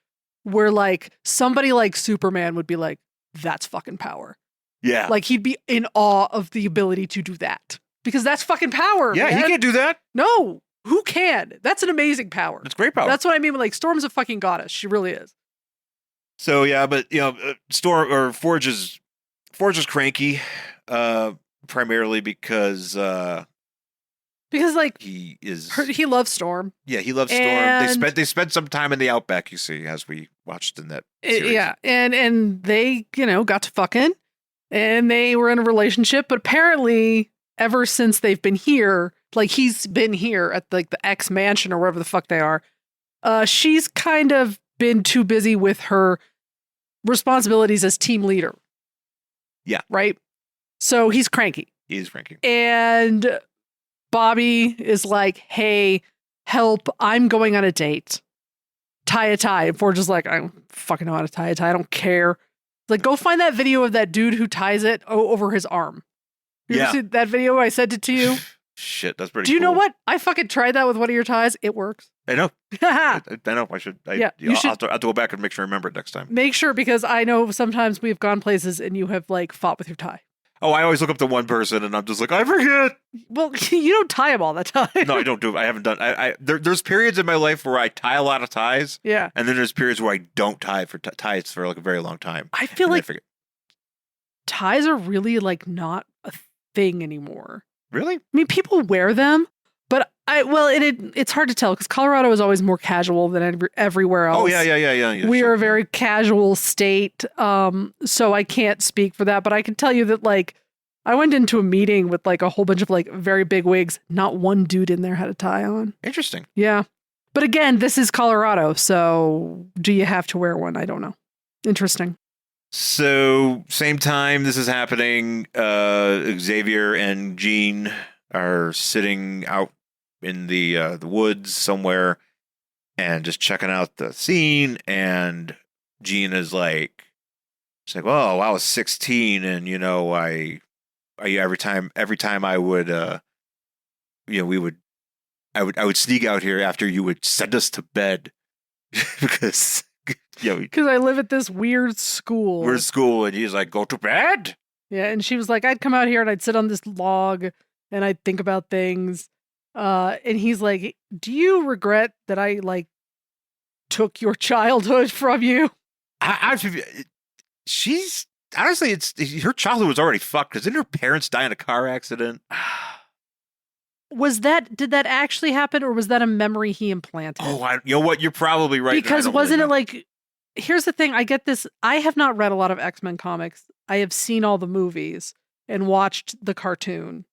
where like somebody like Superman would be like, "That's fucking power." Yeah, like he'd be in awe of the ability to do that because that's fucking power. Yeah, man. He can't do that. No, who can? That's an amazing power. It's great power. That's what I mean. Like Storm's a fucking goddess. She really is. So yeah, but Forge is cranky, primarily because like he loves Storm. Yeah, he loves Storm. They spent some time in the Outback, you see, as we watched in that series. Yeah, and they got to fucking, and they were in a relationship. But apparently, ever since they've been here, like he's been here at like the X Mansion or wherever the fuck they are, she's kind of been too busy with her responsibilities as team leader. Yeah. Right? So he's cranky. He is cranky. And Bobby is like, hey, help, I'm going on a date. Tie a tie. And Forge is like, I don't fucking know how to tie a tie. I don't care. Like, go find that video of that dude who ties it over his arm. You ever seen that video? I sent it to you. Shit, that's pretty Do you know what? I fucking tried that with one of your ties. It works. I know. I know. I should. You should. I'll have to go back and make sure I remember it next time. Make sure, because I know sometimes we've gone places and you have like fought with your tie. Oh, I always look up to one person and I'm just like, I forget. Well, you don't tie them all the time. No, I don't do it. I haven't done. There's periods in my life where I tie a lot of ties. Yeah. And then there's periods where I don't tie for ties for like a very long time. I feel And like forget. ties are really like not a thing anymore. Really? I mean, people wear them, but it's hard to tell because Colorado is always more casual than everywhere else. Oh yeah. We sure. are a very casual state, so I can't speak for that. But I can tell you that like I went into a meeting with like a whole bunch of like very big wigs. Not one dude in there had a tie on. Interesting. Yeah, but again, this is Colorado, so do you have to wear one? I don't know. Interesting. So same time this is happening, Xavier and Jean are sitting out in the woods somewhere and just checking out the scene, and Jean is like, she's like, "Oh, I was 16, and you know, I every time I would, I would sneak out here after you would send us to bed because Because I live at this weird school. we're at school, and he's like, go to bed." Yeah, and she was like, I'd come out here and I'd sit on this log and I'd think about things. And he's like, do you regret that I like took your childhood from you? She's honestly, it's her childhood was already fucked because didn't her parents die in a car accident? Did that actually happen, or was that a memory he implanted? Oh, you know what? You're probably right. Because wasn't it like, here's the thing, I get this, I have not read a lot of X-Men comics. I have seen all the movies and watched the cartoon.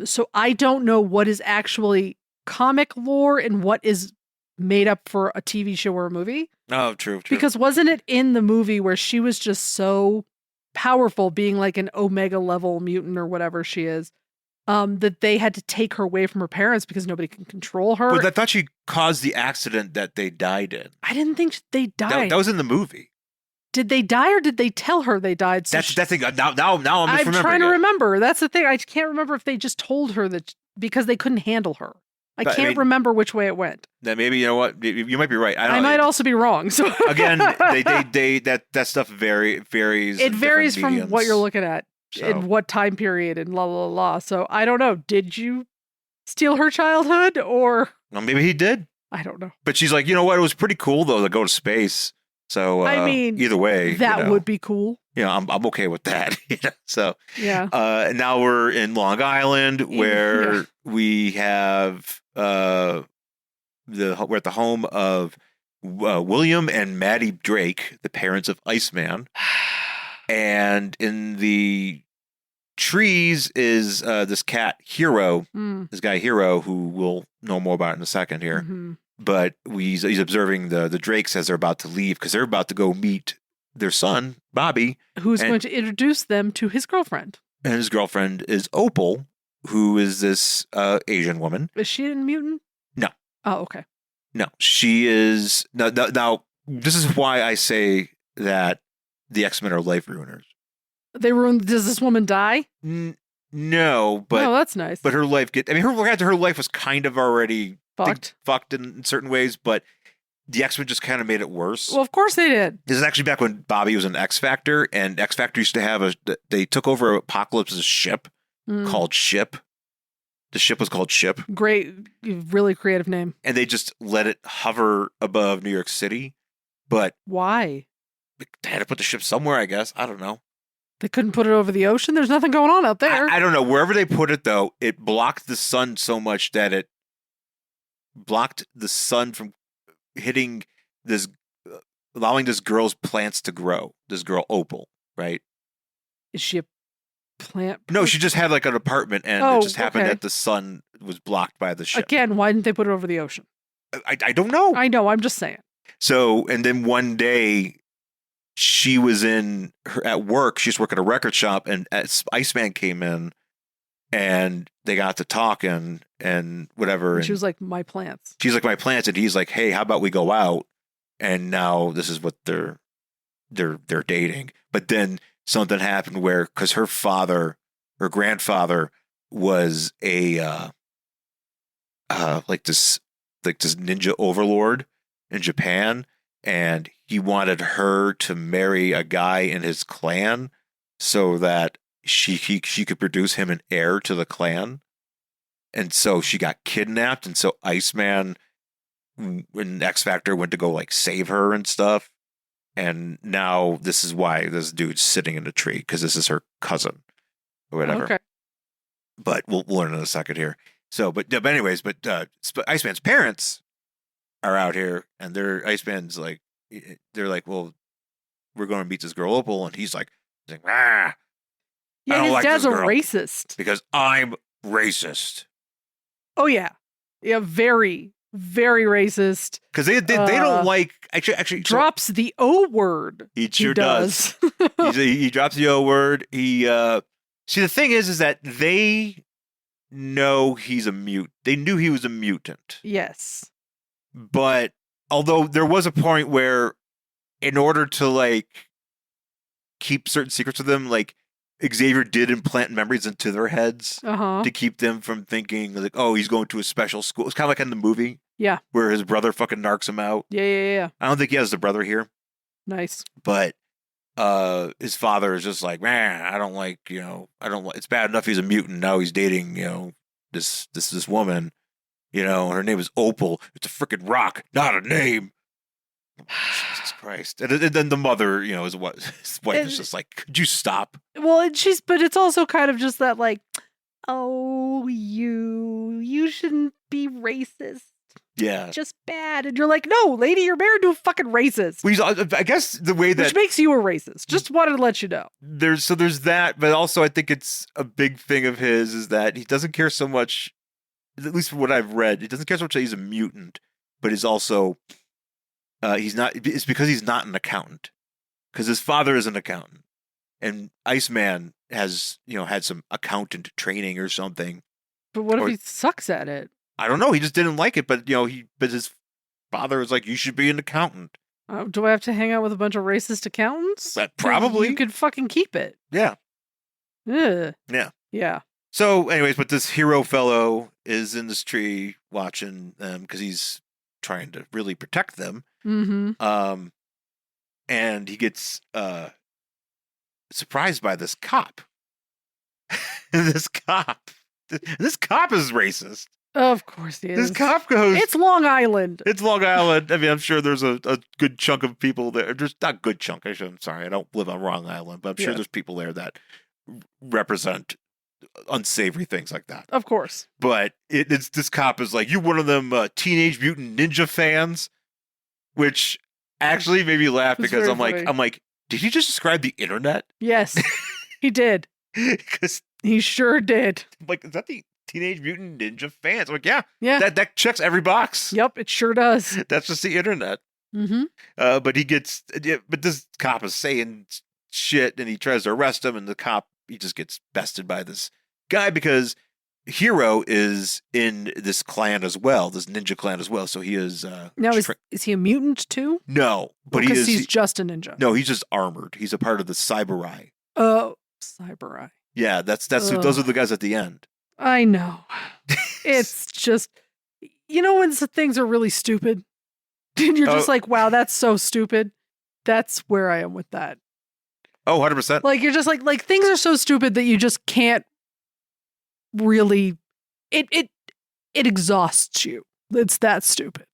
So I don't know what is actually comic lore and what is made up for a TV show or a movie. Oh, true. Because wasn't it in the movie where she was just so powerful, being like an Omega level mutant or whatever she is, that they had to take her away from her parents because nobody can control her? But I thought she caused the accident that they died in. I didn't think they died. That was in the movie. Did they die or did they tell her they died? So That's thing. Now I'm I'm trying to remember. That's the thing. I can't remember if they just told her that because they couldn't handle her. I can't remember which way it went. Then maybe you know what, you might be right. I might also be wrong. So again, that stuff varies. It varies from mediums. what you're looking at So. and what time period and la la la. So I don't know. Did you steal her childhood or? Well, maybe he did. I don't know. But she's like, you know what? It was pretty cool though to go to space. So I mean, either way, that would be cool. You know, I'm okay with that. So yeah. And now we're in Long Island where we have we're at the home of William and Maddie Drake, the parents of Iceman, and in the trees is this cat Hero, this guy Hero, who we'll know more about in a second here. Mm-hmm. But he's observing the Drakes as they're about to leave because they're about to go meet their son, Bobby. Who's going to introduce them to his girlfriend. And his girlfriend is Opal, who is this Asian woman. Is she a mutant? No. Oh, okay. No, she is... Now, this is why I say that the X-Men are life ruiners. Does this woman die? No, but... Oh, that's nice. But her life her life was kind of already... Fucked in certain ways, but the X-Men just kind of made it worse. Well, of course they did. This is actually back when Bobby was in X-Factor, and X-Factor used to have they took over Apocalypse's ship called Ship. The ship was called Ship. Great, really creative name. And they just let it hover above New York City. But why? They had to put the ship somewhere, I guess. I don't know. They couldn't put it over the ocean? There's nothing going on out there. I don't know. Wherever they put it, though, it blocked the sun so much that it blocked the sun from hitting this, allowing this girl's plants to grow. This girl, Opal, right? Is she a plant? No, she just had like an apartment, and it just happened that the sun was blocked by the ship. Again, why didn't they put it over the ocean? I don't know. I know, I'm just saying. So, and then one day, she was at work. She's working at a record shop, and Iceman came in, and they got to talking and whatever. And she was like, my plants. She's like, my plants. And he's like, hey, how about we go out? And now this is what they're dating. But then something happened where, because her grandfather was a like this ninja overlord in Japan, and he wanted her to marry a guy in his clan so that she could produce him an heir to the clan, and so she got kidnapped, and so Iceman when X Factor went to go like save her and stuff, and now this is why this dude's sitting in a tree, because this is her cousin or whatever. Okay. But we'll learn in a second here. So, but Iceman's parents are out here, and Iceman's like, they're like, well, we're going to meet this girl Opal, and he's like, ah, Yeah, I don't his like dad's this a girl racist. because I'm racist. Oh yeah, yeah, very, very racist. Because they don't like actually Drops the O word. He sure does. He drops the O word. He see, the thing is that they know he's a mutant. They knew he was a mutant. Yes. But although there was a point where, in order to like keep certain secrets with them, like Xavier did implant memories into their heads to keep them from thinking like, oh, he's going to a special school. It's kind of like in the movie. Yeah. Where his brother fucking narcs him out. Yeah. I don't think he has the brother here. Nice. But his father is just like, man, I don't like, it's bad enough he's a mutant. Now he's dating, this woman, her name is Opal. It's a freaking rock, not a name. Jesus Christ. And then the mother, his wife is just like, could you stop? Well, but it's also kind of just that like, oh, you shouldn't be racist. Yeah. Just bad. And you're like, no, lady, you're married to a fucking racist. Well, I guess the way that... Which makes you a racist. Just wanted to let you know. There's that, but also I think it's a big thing of his is that he doesn't care so much, at least from what I've read, he doesn't care so much that he's a mutant, but he's also... it's because he's not an accountant. Because his father is an accountant. And Iceman has, had some accountant training or something. But what if he sucks at it? I don't know. He just didn't like it, but but his father was like, "You should be an accountant." Do I have to hang out with a bunch of racist accountants? Probably. You could fucking keep it. Yeah. Ugh. Yeah. Yeah. So, anyways, but this hero fellow is in this tree watching them because he's trying to really protect them. Mm-hmm. And he gets surprised by this cop. This cop is racist. Of course he is. This cop goes... It's Long Island. It's Long Island. I mean, I'm sure there's a good chunk of people there. There's not a good chunk. I'm sorry. I don't live on Long Island, but I'm sure there's people there that represent unsavory things like that. Of course. But it's this cop is like, you one of them Teenage Mutant Ninja fans? Which actually made me laugh because I'm like, did he just describe the internet? Yes, he did. Because he sure did. I'm like, is that the Teenage Mutant Ninja fans? I'm like, yeah. That checks every box. Yep, it sure does. That's just the internet. Mm-hmm. But this cop is saying shit, and he tries to arrest him, and the cop, he just gets bested by this guy because Hero is in this clan as well, this ninja clan as well. So he is. Now is he a mutant too? No, but because he's just a ninja. No, he's just armored. He's a part of the Cybereye. Oh, Cybereye. Yeah, those are the guys at the end. I know. It's just, when things are really stupid, and you're just like, wow, that's so stupid. That's where I am with that. Oh, 100%. Like, you're just like things are so stupid that you just can't really, it exhausts you. It's that stupid.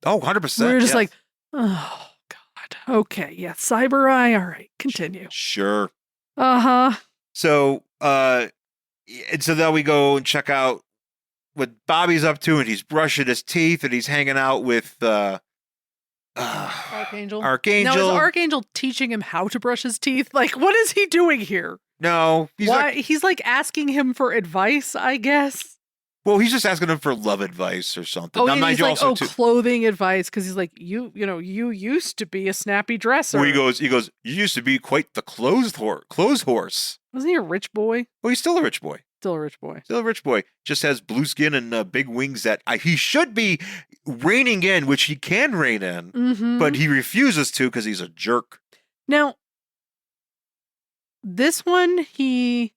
Oh, 100%. We're just like, oh, God. Okay, yeah, Cybereye. All right, continue. Sure. Uh-huh. So, and so then we go and check out what Bobby's up to, and he's brushing his teeth, and he's hanging out with Archangel. Now, is Archangel teaching him how to brush his teeth? Like, what is he doing here? No. He's like asking him for advice, I guess. Well, he's just asking him for love advice or something. Oh, now, he's like, clothing advice, because he's like, you used to be a snappy dresser. Well, he goes, you used to be quite the clothes horse. Wasn't he a rich boy? Well, he's still a rich boy. Still a rich boy. Still a rich boy. Just has blue skin and big wings that he should be reining in, which he can rein in, but he refuses to because he's a jerk. Now, this one, he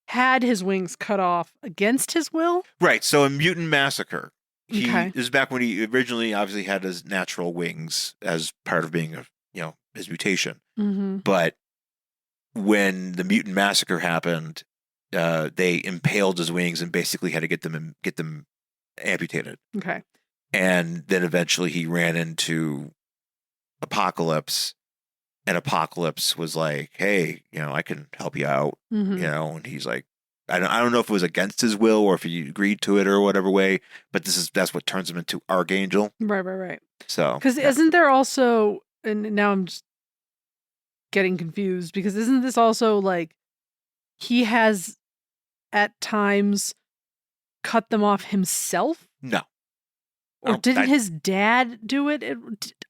had his wings cut off against his will? Right. So in Mutant Massacre, this is back when he originally obviously had his natural wings as part of being his mutation. Mm-hmm. But when the mutant massacre happened, they impaled his wings and basically had to get them amputated. Okay. And then eventually he ran into Apocalypse, and Apocalypse was like, "Hey, I can help you out." Mhm. And he's like, I don't know if it was against his will or if he agreed to it or whatever way, but that's what turns him into Archangel. Right. So, Because isn't there also, and now I'm just getting confused, because isn't this also like he has at times cut them off himself? No. Or didn't his dad do it?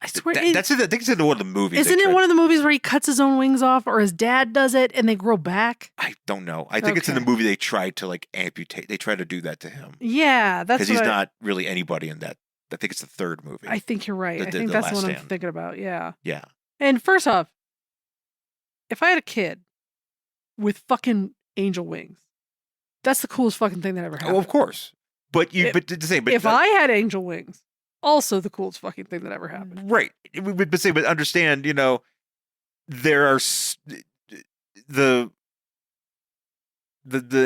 I swear. That's it. I think it's in one of the movies. Isn't it one of the movies where he cuts his own wings off, or his dad does it and they grow back? I don't know. I think it's in the movie they tried to like amputate. They tried to do that to him. Yeah, that's because he's not really anybody in that. I think it's the third movie. I think you're right. I think that's the one I'm thinking about. Yeah. Yeah. And first off, if I had a kid with fucking angel wings, that's the coolest fucking thing that ever happened. Oh, of course. But if I had angel wings, also the coolest fucking thing that ever happened. Right. But understand, there are the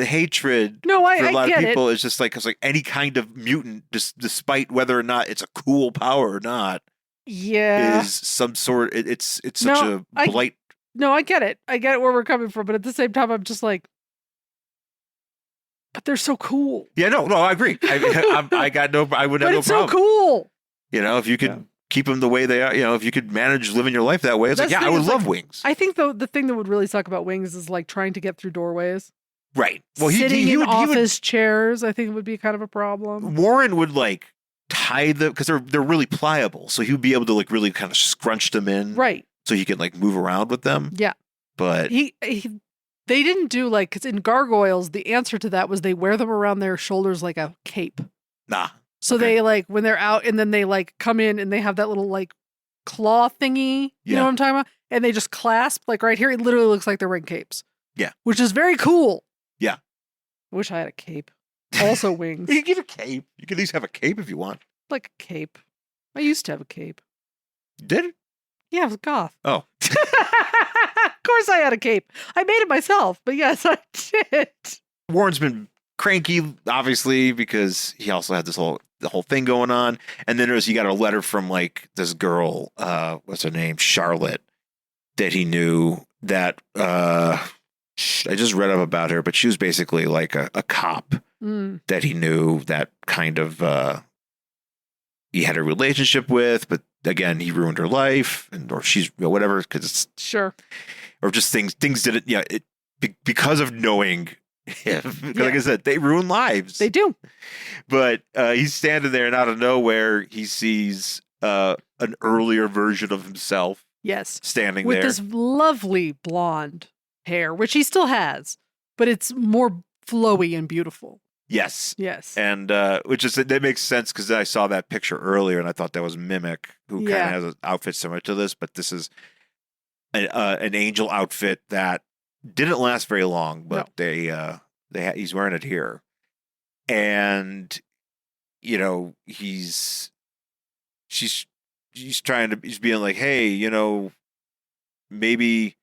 hatred for a lot of people is just like, because like any kind of mutant, just despite whether or not it's a cool power or not, is some sort. It's such a blight. No, I get it. I get where we're coming from, but at the same time, I'm just like, but they're so cool. Yeah, no, I agree. I would have no problem. But it's so cool. If you could keep them the way they are, if you could manage living your life that way, it's I would love wings. I think the thing that would really suck about wings is like trying to get through doorways. Right. Well, sitting in office chairs, I think would be kind of a problem. Warren would like tie them because they're really pliable, so he would be able to like really kind of scrunch them in, right? So he could like move around with them. Yeah. But they didn't do like, because in Gargoyles, the answer to that was they wear them around their shoulders like a cape. Nah. So they like, when they're out and then they like come in and they have that little like claw thingy, you know what I'm talking about? And they just clasp like right here. It literally looks like they're wearing capes. Yeah. Which is very cool. Yeah. I wish I had a cape. Also wings. You can get a cape. You can at least have a cape if you want. Like a cape. I used to have a cape. Did it? Yeah, it was goth. Oh. Of course I had a cape. I made it myself, but yes, I did. Warren's been cranky, obviously, because he also had the whole thing going on. And then he got a letter from like this girl, what's her name? Charlotte, that he knew that I just read up about her, but she was basically like a cop that he knew that kind of he had a relationship with, but again, he ruined her life, or she's whatever, because it's or just things didn't, because of knowing him. Like I said, they ruin lives. They do. But he's standing there, and out of nowhere, he sees an earlier version of himself. Yes, standing with there this lovely blonde hair, which he still has, but it's more flowy and beautiful. Yes. And that makes sense, because I saw that picture earlier and I thought that was Mimic, who kind of has an outfit similar to this, but this is an angel outfit that didn't last very long, but he's wearing it here. And he's being like, hey, maybe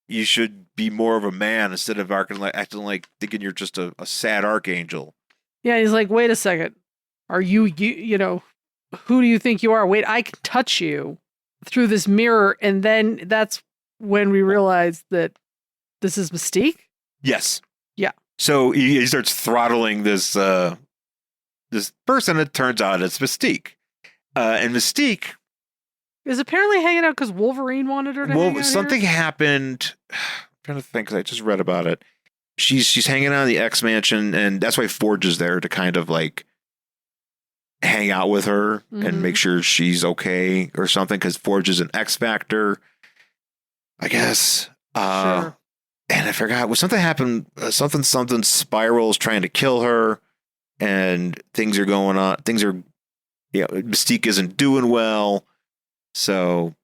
you should be more of a man instead of acting like thinking you're just a sad archangel. Yeah, he's like, wait a second. Are you who do you think you are? Wait, I can touch you through this mirror. And then that's when we realize that this is Mystique. Yes. Yeah. So he starts throttling this person. It turns out it's Mystique. And Mystique is apparently hanging out because Wolverine wanted her to hang out something here? Happened. I'm trying to think, because I just read about it. She's hanging out in the X Mansion, and that's why Forge is there to kind of like hang out with her and make sure she's okay or something, because Forge is an X Factor, I guess. Sure. And I forgot, something happened, something Spiral's trying to kill her, and things are going on. Mystique isn't doing well. So,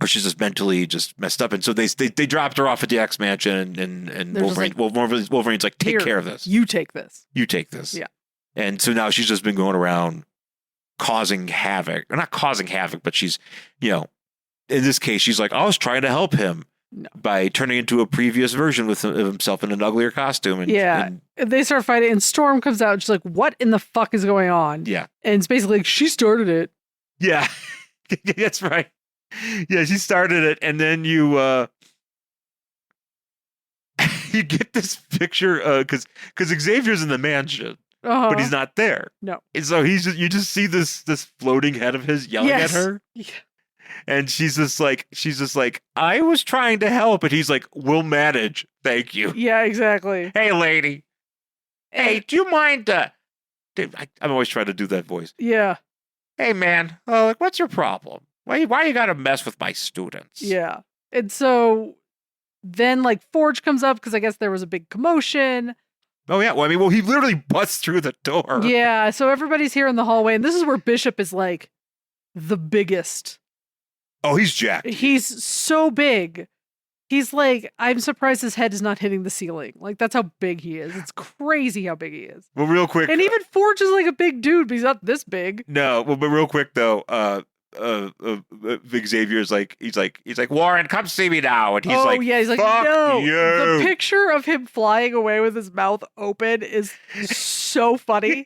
or she's just mentally just messed up. And so they dropped her off at the X Mansion, and Wolverine's like, take care of this. You take this. Yeah. And so now she's just been going around causing havoc. Or not causing havoc, but she's, in this case, she's like, I was trying to help him. No. by turning into a previous version of himself in an uglier costume. And they start fighting, and Storm comes out. And she's like, "What in the fuck is going on?" Yeah. And it's basically like, she started it. Yeah, that's right. Yeah, she started it, and then you you get this picture because Xavier's in the mansion, but he's not there. No. And so you just see this floating head of his yelling at her. Yeah. And she's just like, I was trying to help. And he's like, we'll manage. Thank you. Yeah, exactly. Hey, lady. Hey, do you mind? Dude, I'm always trying to do that voice. Yeah. Hey, man. Like, what's your problem? Why you got to mess with my students? Yeah. And so then, like, Forge comes up because I guess there was a big commotion. Oh, yeah. Well, he literally busts through the door. Yeah. So everybody's here in the hallway. And this is where Bishop is, like, the biggest. Oh, he's jacked. He's so big. He's like, I'm surprised his head is not hitting the ceiling. Like, that's how big he is. It's crazy how big he is. Well, real quick. And even Forge is like a big dude, but he's not this big. No, well, but real quick, though, Xavier's like, he's like, Warren, come see me now. And he's like, he's like, fuck no. you. The picture of him flying away with his mouth open is so funny.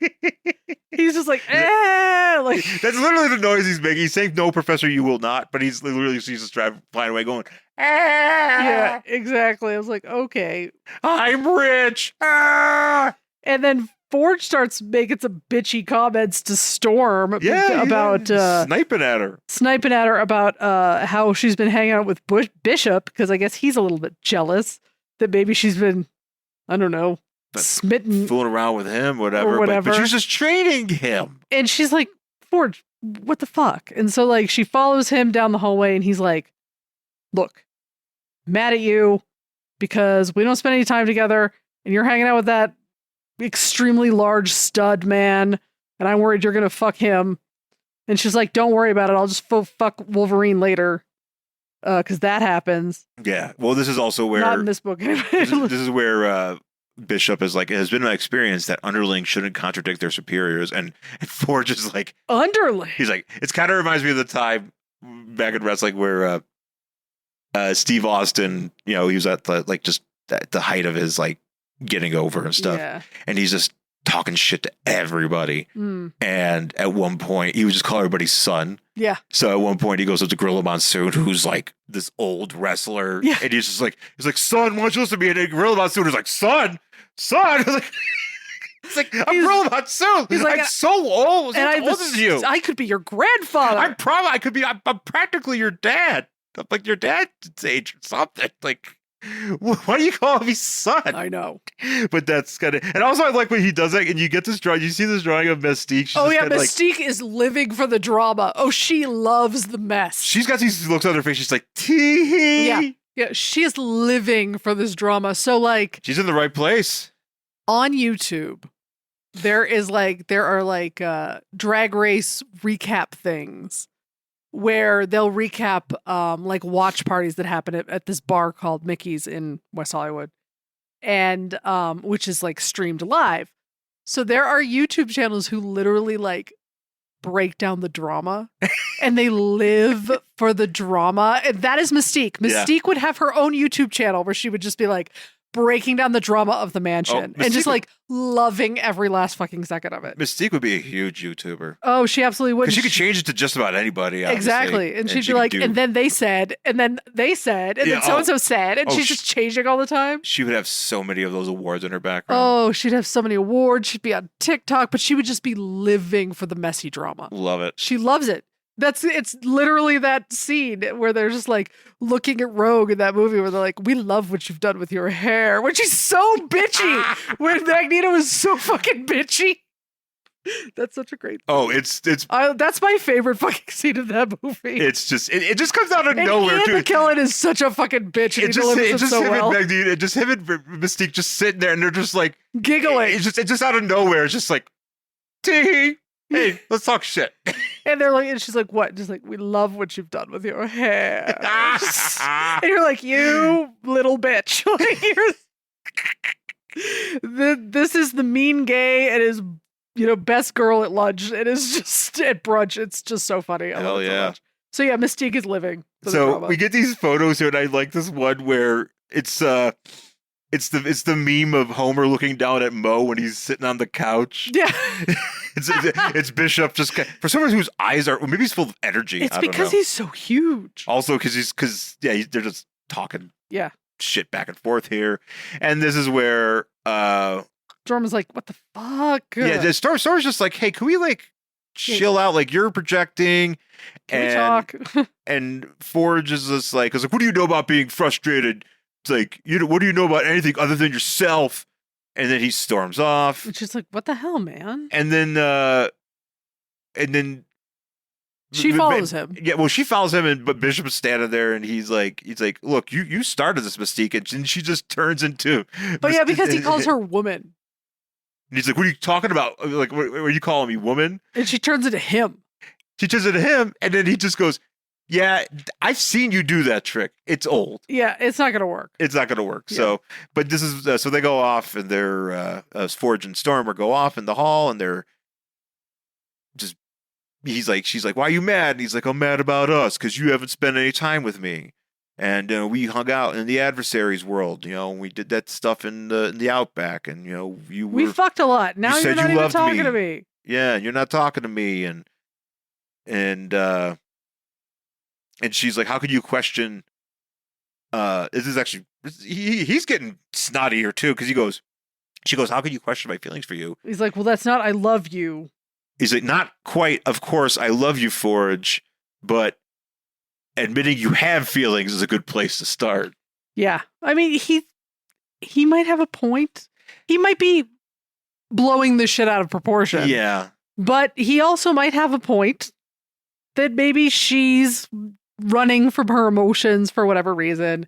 He's just like, like that's literally the noise he's making. He's saying, "No, Professor, you will not." But he's literally sees this drive flying away, going, yeah, exactly. I was like, okay, I'm rich. And then Forge starts making some bitchy comments to Storm about sniping at her about how she's been hanging out with Bishop because I guess he's a little bit jealous that maybe she's been, I don't know, smitten, fooling around with him, whatever. But she's just training him. And she's like, Forge, what the fuck? And so like she follows him down the hallway, and he's like, look, mad at you because we don't spend any time together, and you're hanging out with that extremely large stud man, and I'm worried you're gonna fuck him. And she's like, don't worry about it. I'll just fuck Wolverine later. Because that happens. Yeah. Well, this is also where not in this book. this is where Bishop is like, it has been my experience that underlings shouldn't contradict their superiors, and Forge is like, underling. He's like, it kind of reminds me of the time back in wrestling where Steve Austin, he was at the height of his like getting over and stuff, and he's just talking shit to everybody. And at one point, he would just call everybody son. Yeah. So at one point, he goes up to Gorilla Monsoon, who's like this old wrestler, and he's just like, son, why don't you listen to me? And Gorilla Monsoon is like, son. It's like, I'm Gorilla Monsoon. He's like, I'm so old. I'm older than you. I could be your grandfather. I'm practically your dad. I'm like your dad's age or something. Like, why do you call me son? I know. But that's kind of, and also I like when he does that, and you get this drawing, you see this drawing of Mystique. She's Mystique is living for the drama. Oh, she loves the mess. She's got these looks on her face. She's like, tee. Yeah, she is living for this drama. So like, she's in the right place. On YouTube, there are drag race recap things where they'll recap like watch parties that happen at this bar called Mickey's in West Hollywood, and which is like streamed live. So there are YouTube channels who literally like break down the drama and they live for the drama. And that is Mystique. Mystique would have her own YouTube channel where she would just be like breaking down the drama of the mansion and just like loving every last fucking second of it. Mystique would be a huge YouTuber. Oh, she absolutely would. Because she could change it to just about anybody. Obviously. Exactly. And she'd be like, and then they said, and then so-and-so said, and she's just changing all the time. She would have so many of those awards in her background. Oh, she'd have so many awards. She'd be on TikTok, but she would just be living for the messy drama. Love it. She loves it. It's literally that scene where they're just like looking at Rogue in that movie where they're like, we love what you've done with your hair, when she's so bitchy, when Magneto is so fucking bitchy. That's such a great thing. That's my favorite fucking scene of that movie. It's just it just comes out of nowhere too. Ian McKellen is such a fucking bitch, and he delivers it so well. Just him and Mystique just sitting there, and they're just like giggling. It's just out of nowhere. It's just like, tee. Hey, let's talk shit. And they're like, and she's like, what? Just like, we love what you've done with your hair. And you're like, you little bitch. This is the mean gay and his, best girl at lunch. It is just at brunch. It's just so funny. I love it so much. So yeah, Mystique is living. For the So drama. we get these photos here, and I like this one where it's the meme of Homer looking down at Moe when he's sitting on the couch. Yeah. it's Bishop just for some reason whose eyes are maybe he's full of energy. It's I don't because know. he's so huge. Also they're just talking Yeah. shit back and forth here, and this is where Jorman's like, what the fuck? yeah, the Storm's just like, hey, can we like chill out? Like you're projecting. Can we talk? And Forge is just like, what do you know about being frustrated? It's like, what do you know about anything other than yourself? And then he storms off. It's just like, what the hell, man? And then She follows him. Yeah, well, she follows him, but Bishop is standing there, and he's like, look, you started this Mystique, and she just turns into. Oh yeah, because he calls her woman, and he's like, what are you talking about? Like, what are you calling me, woman? and she turns into him. She turns into him, and then he just goes, yeah, I've seen you do that trick. It's old. Yeah, it's not gonna work. It's not going to work. Yeah. So, but this is so they go off, and they're Forge and Stormer go off in the hall, and they're just. She's like, why are you mad? And he's like, I'm mad about us because you haven't spent any time with me, and we hung out in the adversaries world. We did that stuff in the Outback, and We fucked a lot. Now you you're said not you even loved talking me. to me. Yeah, and you're not talking to me, and she's like, how could you question? This is actually he's getting snotty here too because she goes, how could you question my feelings for you? He's like, well, that's not I love you. He's like, not quite. Of course, I love you, Forge, but admitting you have feelings is a good place to start. Yeah, I mean, he might have a point. He might be blowing the shit out of proportion. Yeah, but he also might have a point that maybe she's running from her emotions for whatever reason,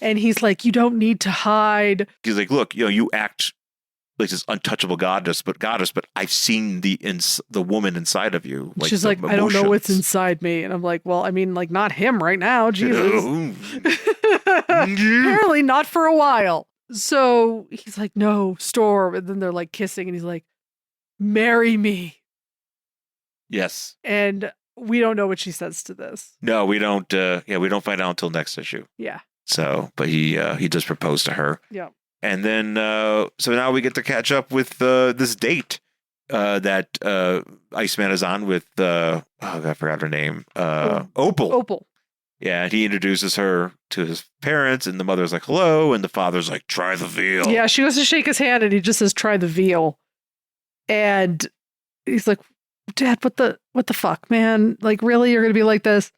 and he's like, you don't need to hide. he's like, look, you act like this untouchable goddess, but I've seen the woman inside of you. Like She's the like, I don't know what's emotions. inside me, and I'm like, well, I mean, like not him right now, Jesus. Apparently not for a while. So he's like, no, Storm, and then they're like kissing, and he's like, marry me. Yes. And we don't know what she says to this. No, we don't. We don't find out until next issue. Yeah. So, but he does propose to her. Yeah. And then, so now we get to catch up with this date that Iceman is on with, I forgot her name, Opal. Opal. Yeah, and he introduces her to his parents, and the mother's like, hello, and the father's like, try the veal. Yeah, she goes to shake his hand, and he just says, try the veal. And he's like, Dad, what the fuck, man? Like, really? You're going to be like this?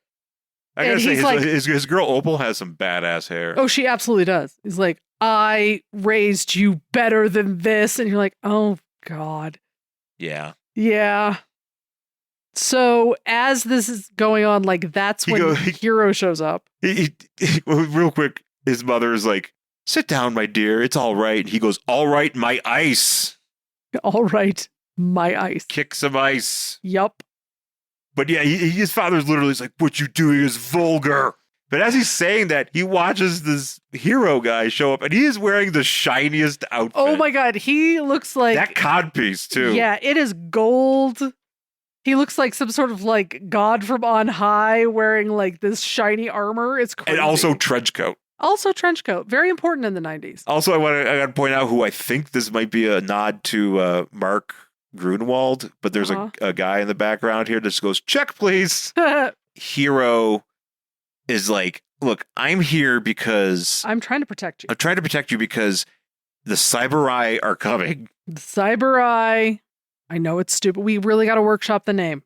I gotta and say, he's like- his girl Opal has some badass hair. Oh, she absolutely does. He's like, I raised you better than this. And you're like, oh, God. Yeah. Yeah. So as this is going on, like, that's when Hero shows up. Real quick, his mother is like, sit down, my dear. It's all right. And he goes, all right, my ice. All right, my ice. Kick some ice. Yup. But yeah, his father's literally like, what you doing is vulgar. But as he's saying that, he watches this Hero guy show up, and he is wearing the shiniest outfit. Oh my God, he looks like that codpiece too. Yeah, it is gold. He looks like some sort of like god from on high wearing like this shiny armor. It's crazy. And also trench coat. Also trench coat. Very important in the 90s. Also, I got to point out who I think this might be a nod to Mark Grunewald, but there's a guy in the background here that just goes, check, please. Hero is like, look, I'm here because I'm trying to protect you. I'm trying to protect you because the Cyber Eye are coming. The Cyber Eye. I know it's stupid. We really got to workshop the name.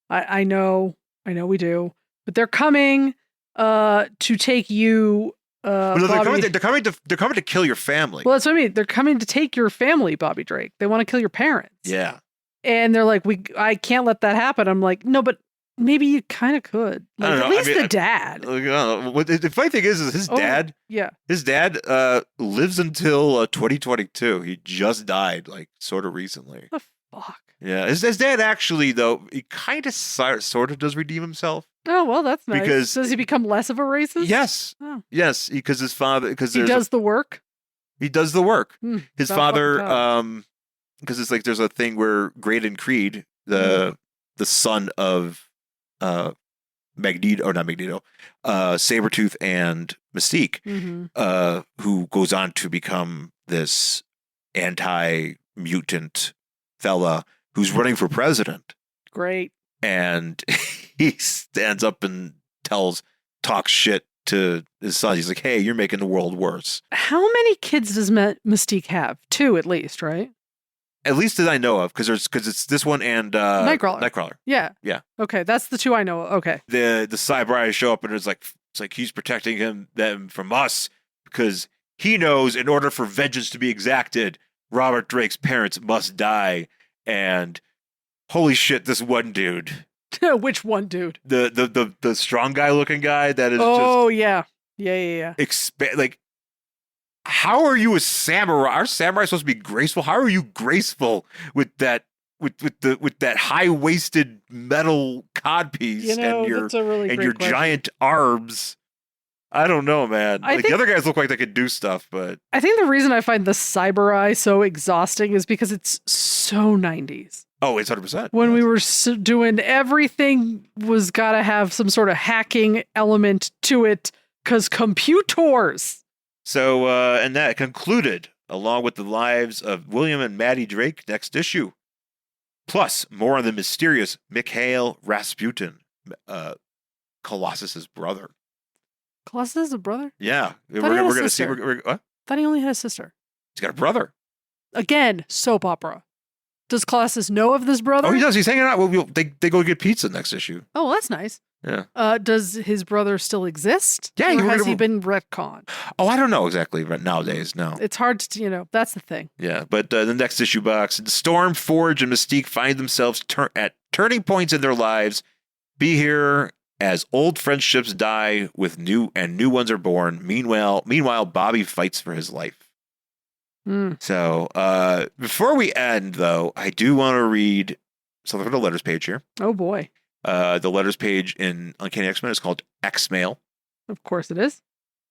I know we do. But they're coming to take you. Well, no, Bobby. they're coming to kill your family. Well, that's what I mean. They're coming to take your family, Bobby Drake. They want to kill your parents. Yeah. And they're like, I can't let that happen. I'm like, no, but maybe you kind of could. Like, I don't know. at least I mean, the dad. The funny thing is his dad. Yeah. His dad lives until 2022. He just died, like sort of recently. What the fuck? Yeah, his dad actually, though, he kind of sort of does redeem himself. Oh, well, that's nice. Because- Does he become less of a racist? Yes, Oh. yes, because his father, because He does the work? he does the work. His About father, fucked up. because it's like there's a thing where Graydon Creed, the son of Magneto, or not Magneto, Sabretooth and Mystique, who goes on to become this anti-mutant fella who's running for president. Great. And he stands up and talks shit to his son. He's like, hey, you're making the world worse. How many kids does Mystique have? 2 at least, right? At least that I know of, because it's this one and Nightcrawler. Yeah. Yeah. Okay, that's the 2 I know of. Okay. The Cybernetic show up and it's like he's protecting them from us because he knows in order for vengeance to be exacted, Robert Drake's parents must die. And holy shit, this one dude. Which one dude? The strong guy looking guy that is yeah. Like, how are you a samurai? Are samurai supposed to be graceful? How are you graceful with that high-waisted metal codpiece and your question. giant arms? I don't know, man. The other guys look like they could do stuff, but I think the reason I find the cyber eye so exhausting is because it's so 90s. Oh, it's 100%. When we were doing everything was got to have some sort of hacking element to it because computers. So, and that concluded, along with the lives of William and Maddie Drake, next issue. Plus, more on the mysterious Mikhail Rasputin, Colossus's brother. Colossus is a brother? Yeah. We're going to see. What? Thought he only had a sister. He's got a brother. Again, soap opera. Does Colossus know of this brother? Oh, he does. He's hanging out. Well, they go get pizza next issue. Oh, well, that's nice. Yeah. Does his brother still exist? Yeah. Or has he been retconned? Oh, I don't know exactly. But nowadays, no. It's hard to, that's the thing. Yeah. But the next issue box, Storm, Forge, and Mystique find themselves at turning points in their lives. Be here as old friendships die with new ones are born. Meanwhile, Bobby fights for his life. So before we end, though, I do want to read something from the letters page here. Oh, boy. The letters page in Uncanny X-Men is called X-Mail. Of course it is.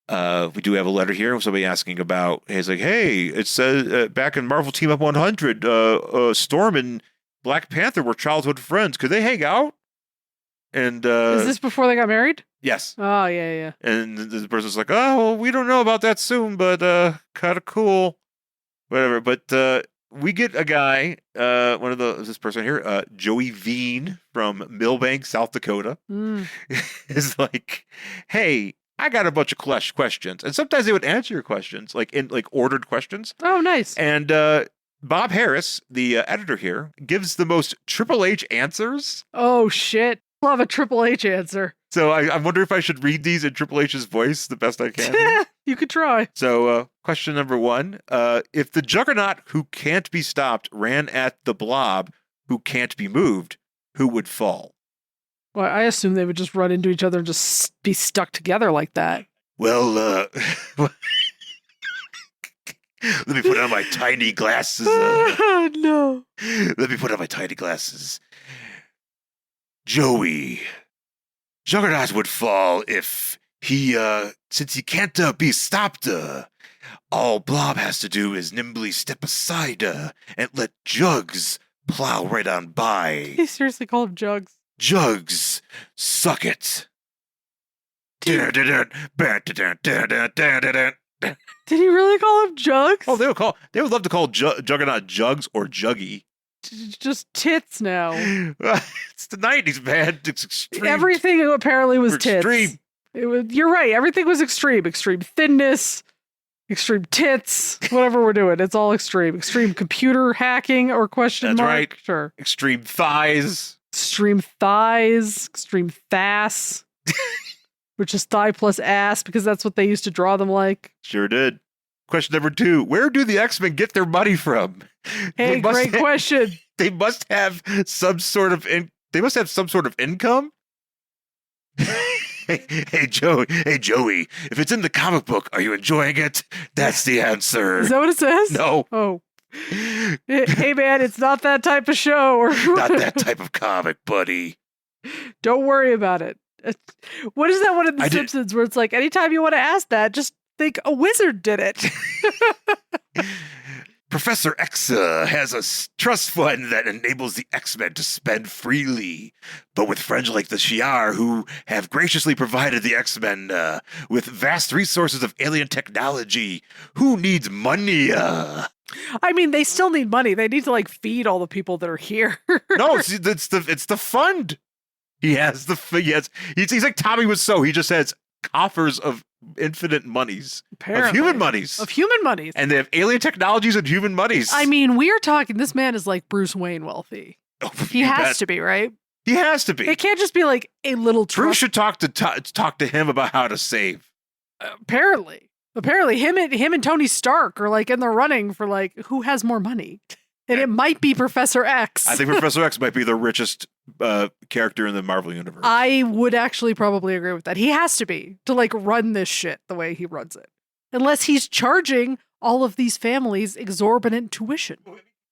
We do have a letter here. Somebody asking about, it's like, hey, it says back in Marvel Team Up 100, Storm and Black Panther were childhood friends. Could they hang out? And is this before they got married? Yes. Oh, yeah. And the person's like, oh, well, we don't know about that soon, but kind of cool. Whatever. But we get a guy, this person here, Joey Veen from Millbank, South Dakota, is like, hey, I got a bunch of questions. And sometimes they would answer your questions, like in ordered questions. Oh, nice. And Bob Harris, the editor here, gives the most Triple H answers. Oh, shit. Love a Triple H answer. So I wonder if I should read these in Triple H's voice the best I can. You could try. So question number 1, if the Juggernaut who can't be stopped ran at the Blob who can't be moved, who would fall? Well, I assume they would just run into each other and just be stuck together like that. Well, let me put on my tiny glasses. No. Let me put on my tiny glasses. Joey. Juggernaut would fall if he, since he can't be stopped, all Blob has to do is nimbly step aside, and let Jugs plow right on by. He seriously called him Jugs. Jugs, suck it. Did he really call him Jugs? Oh, they would love to call Juggernaut Jugs or Juggy. Just tits now. It's the 90s, man. It's extreme. Everything apparently was tits. Extreme. You're right. Everything was extreme. Extreme thinness, extreme tits, whatever we're doing. It's all extreme. Extreme computer hacking or question That's mark. Right. Sure. Extreme thighs. Extreme thighs. Extreme thass. Which is thigh plus ass because that's what they used to draw them like. Sure did. Question number 2. Where do the X-Men get their money from? Hey, great question. They must have some sort of income. Hey, Joey. If it's in the comic book, are you enjoying it? That's the answer. Is that what it says? No. Oh. Hey, man, it's not that type of show. Not that type of comic, buddy. Don't worry about it. What is that one in The Simpsons where it's like, anytime you want to ask that, just think a wizard did it. Professor X has a trust fund that enables the X-Men to spend freely. But with friends like the Shi'ar, who have graciously provided the X-Men with vast resources of alien technology, who needs money? I mean, they still need money. They need to like feed all the people that are here. No, it's the fund. He's like Tommy Wiseau. He just has coffers of infinite monies. Apparently. Of human monies. Of human monies. And they have alien technologies and human monies. I mean, we are talking, this man is like Bruce Wayne wealthy. Oh, He has to be, right? He has to be. It can't just be like a little Bruce trust. should talk to him about how to save. Apparently, him and Tony Stark are like in the running for like who has more money, and it might be Professor X. I think Professor X might be the richest character in the Marvel universe. I would actually probably agree with that. He has to be to like run this shit the way he runs it, unless he's charging all of these families exorbitant tuition.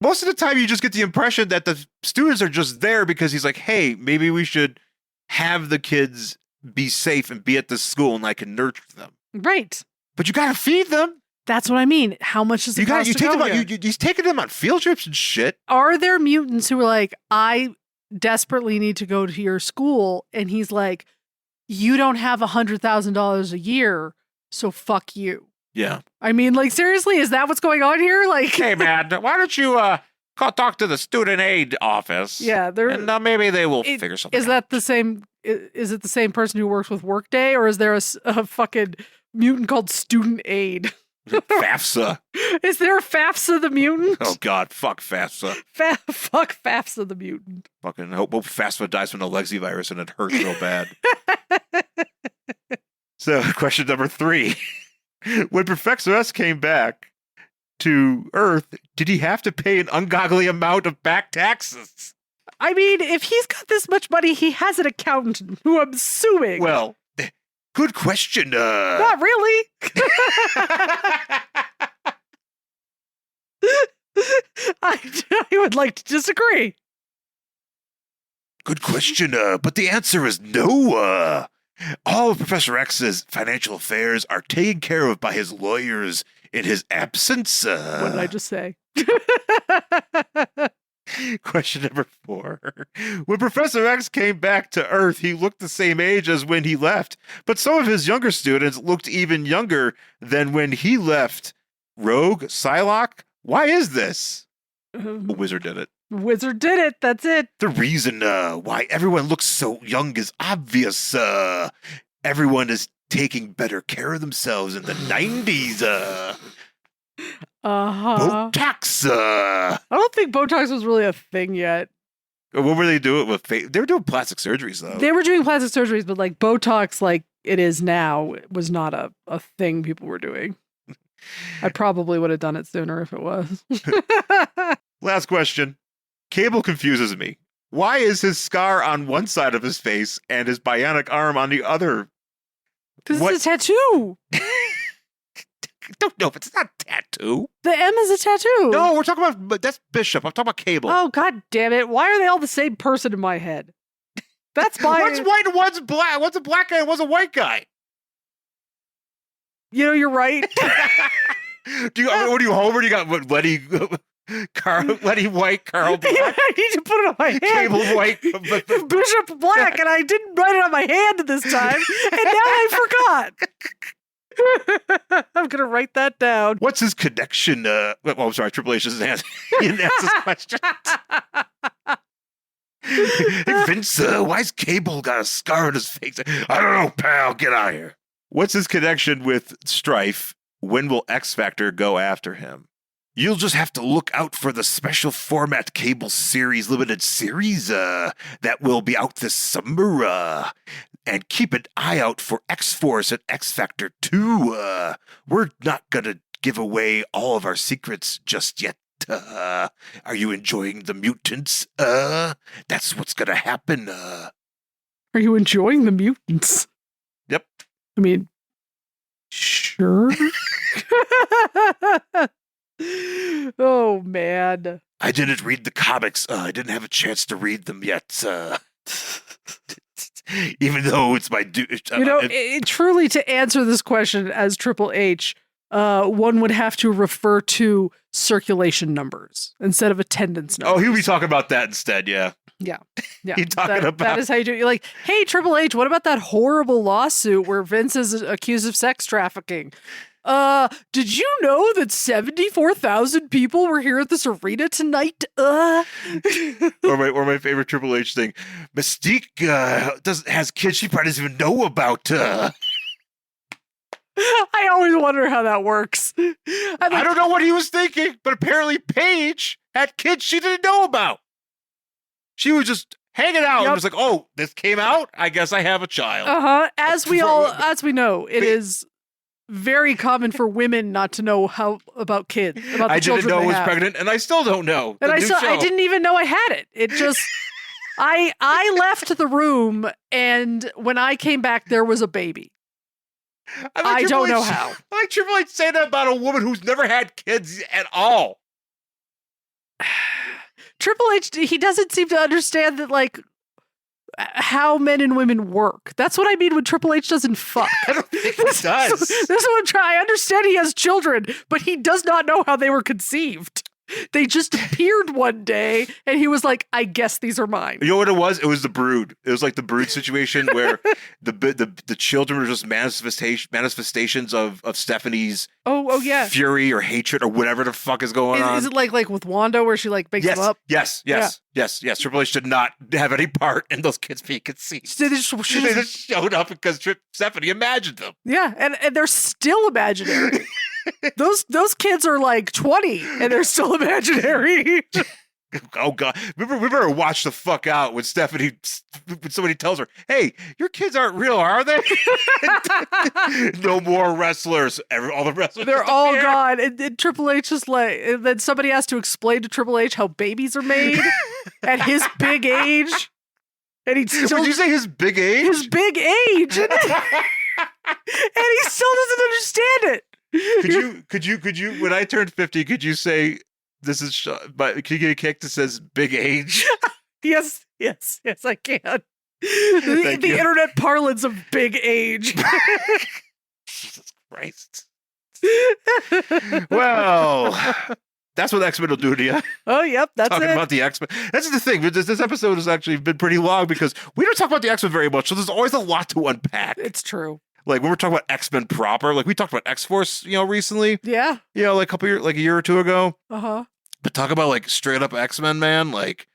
Most of the time, you just get the impression that the students are just there because he's like, hey, maybe we should have the kids be safe and be at the school and I can nurture them. Right. But you gotta feed them. That's what I mean. How much does it cost to go here? He's taking them on field trips and shit. Are there mutants who are like, I desperately need to go to your school, and he's like, you don't have $100,000 a year, so fuck you. Yeah. I mean, like, seriously, is that what's going on here? Like, Hey, man, why don't you go talk to the student aid office? yeah, And maybe they will figure something out. Is that the same? Is it the same person who works with Workday, or is there a fucking mutant called Student Aid? FAFSA. Is there a FAFSA the mutant? Oh, God. Fuck FAFSA. Fuck FAFSA the mutant. Fucking hope FAFSA dies from the Lexi virus and it hurts real bad. So, question number 3. When Professor S came back to Earth, did he have to pay an ungodly amount of back taxes? I mean, if he's got this much money, he has an accountant who I'm suing. Well, good question. Not really. I would like to disagree. Good question, but the answer is no. All of Professor X's financial affairs are taken care of by his lawyers in his absence. What did I just say? Question number 4. When Professor X came back to Earth, he looked the same age as when he left, but some of his younger students looked even younger than when he left. Rogue? Psylocke? Why is this? The wizard did it. Wizard did it. That's it. The reason why everyone looks so young is obvious. Everyone is taking better care of themselves in the 90s. Botox. I don't think Botox was really a thing yet. What were they doing with? They were doing plastic surgeries though. They were doing plastic surgeries, but like Botox, like it is now, was not a thing people were doing. I probably would have done it sooner if it was. Last question. Cable confuses me. Why is his scar on one side of his face and his bionic arm on the other? Because it's a tattoo. Don't know if it's not a tattoo. The M is a tattoo. No, we're talking about, that's Bishop. I'm talking about Cable. Oh, God damn it. Why are they all the same person in my head? That's my... One's white and one's black. One's a black guy and one's a white guy. You know, you're right. What do you Homer? Do you got Letty White, Carl Black? Yeah, I need to put it on my hand. Cable White. Bishop Black, and I didn't write it on my hand this time, and now I forgot. I'm going to write that down. What's his connection? I'm sorry, Triple H doesn't answer. He didn't ask this question. Hey, Vince, why's Cable got a scar on his face? I don't know, pal. Get out of here. What's his connection with Strife? When will X Factor go after him? You'll just have to look out for the special format Cable series, limited series, that will be out this summer. And keep an eye out for X-Force and X Factor 2. We're not gonna give away all of our secrets just yet. Are you enjoying the mutants? That's what's gonna happen. Are you enjoying the mutants? Yep. I mean, sure. Oh, man. I didn't read the comics. I didn't have a chance to read them yet. Even though it's my duty. Truly to answer this question as Triple H, one would have to refer to circulation numbers instead of attendance numbers. Oh, he'll be talking about that instead, yeah. Yeah. He's talking about that is how you do it. You're like, hey, Triple H, what about that horrible lawsuit where Vince is accused of sex trafficking? Did you know that 74,000 people were here at this arena tonight? Or my favorite Triple H thing, Mystique has kids she probably doesn't even know about. I always wonder how that works. I don't know what he was thinking, but apparently Paige had kids she didn't know about. She was just hanging out and was like, "Oh, this came out. I guess I have a child." As we know, it is very common for women not to know about kids. About the I didn't know I was have. pregnant, and I still don't know. And I didn't even know I had it. It just, I left the room, and when I came back, there was a baby. I don't know how. I like Triple H say that about a woman who's never had kids at all. Triple H, he doesn't seem to understand that, like, how men and women work. That's what I mean when Triple H doesn't fuck. I don't think he does. This is what I'm trying. I understand he has children, but he does not know how they were conceived. They just appeared one day, and he was like, I guess these are mine. You know what it was? It was the brood. It was like the brood situation where the children were just manifestations of Stephanie's fury or hatred or whatever the fuck is going on. Is it like with Wanda where she like bakes them up? Yes. Triple H did not have any part in those kids being conceived. They just showed up because Stephanie imagined them. Yeah, and they're still imaginary. Those kids are like 20 and they're still imaginary. Oh God! We better watch the fuck out when somebody tells her, "Hey, your kids aren't real, are they?" No more wrestlers. All the wrestlers. They're all gone. And Triple H is like, and then somebody has to explain to Triple H how babies are made at his big age. And he still. Would you say his big age? His big age. And he still doesn't understand it. Could you, when I turned 50, could you say, this is Shawn, but can you get a kick that says big age? Yes, I can. The internet parlance of big age. Jesus Christ. Well, that's what X-Men will do to you. Oh, yep, that's Talking it. about the X-Men. That's the thing. This episode has actually been pretty long because we don't talk about the X-Men very much, so there's always a lot to unpack. It's true. Like when we're talking about X-Men proper, like we talked about X-Force, recently. Yeah. Like a year or two ago. Uh-huh. But talk about like straight up X-Men, man. Like,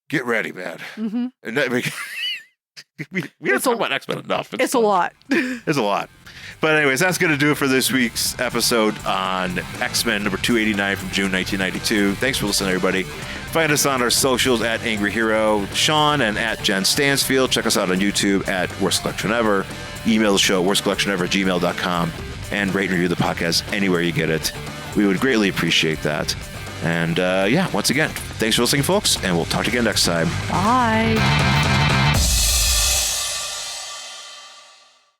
get ready, man. Mm-hmm. And that, we don't talk about X-Men enough. It's a lot. It's a lot. But anyways, that's going to do it for this week's episode on X-Men number 289 from June 1992. Thanks for listening, everybody. Find us on our socials at Angry Hero Shawn and at Jen Stansfield. Check us out on YouTube at Worst Collection Ever. Email the show, worstcollectionever@gmail.com, and rate and review the podcast anywhere you get it. We would greatly appreciate that. And once again, thanks for listening, folks, and we'll talk to you again next time. Bye.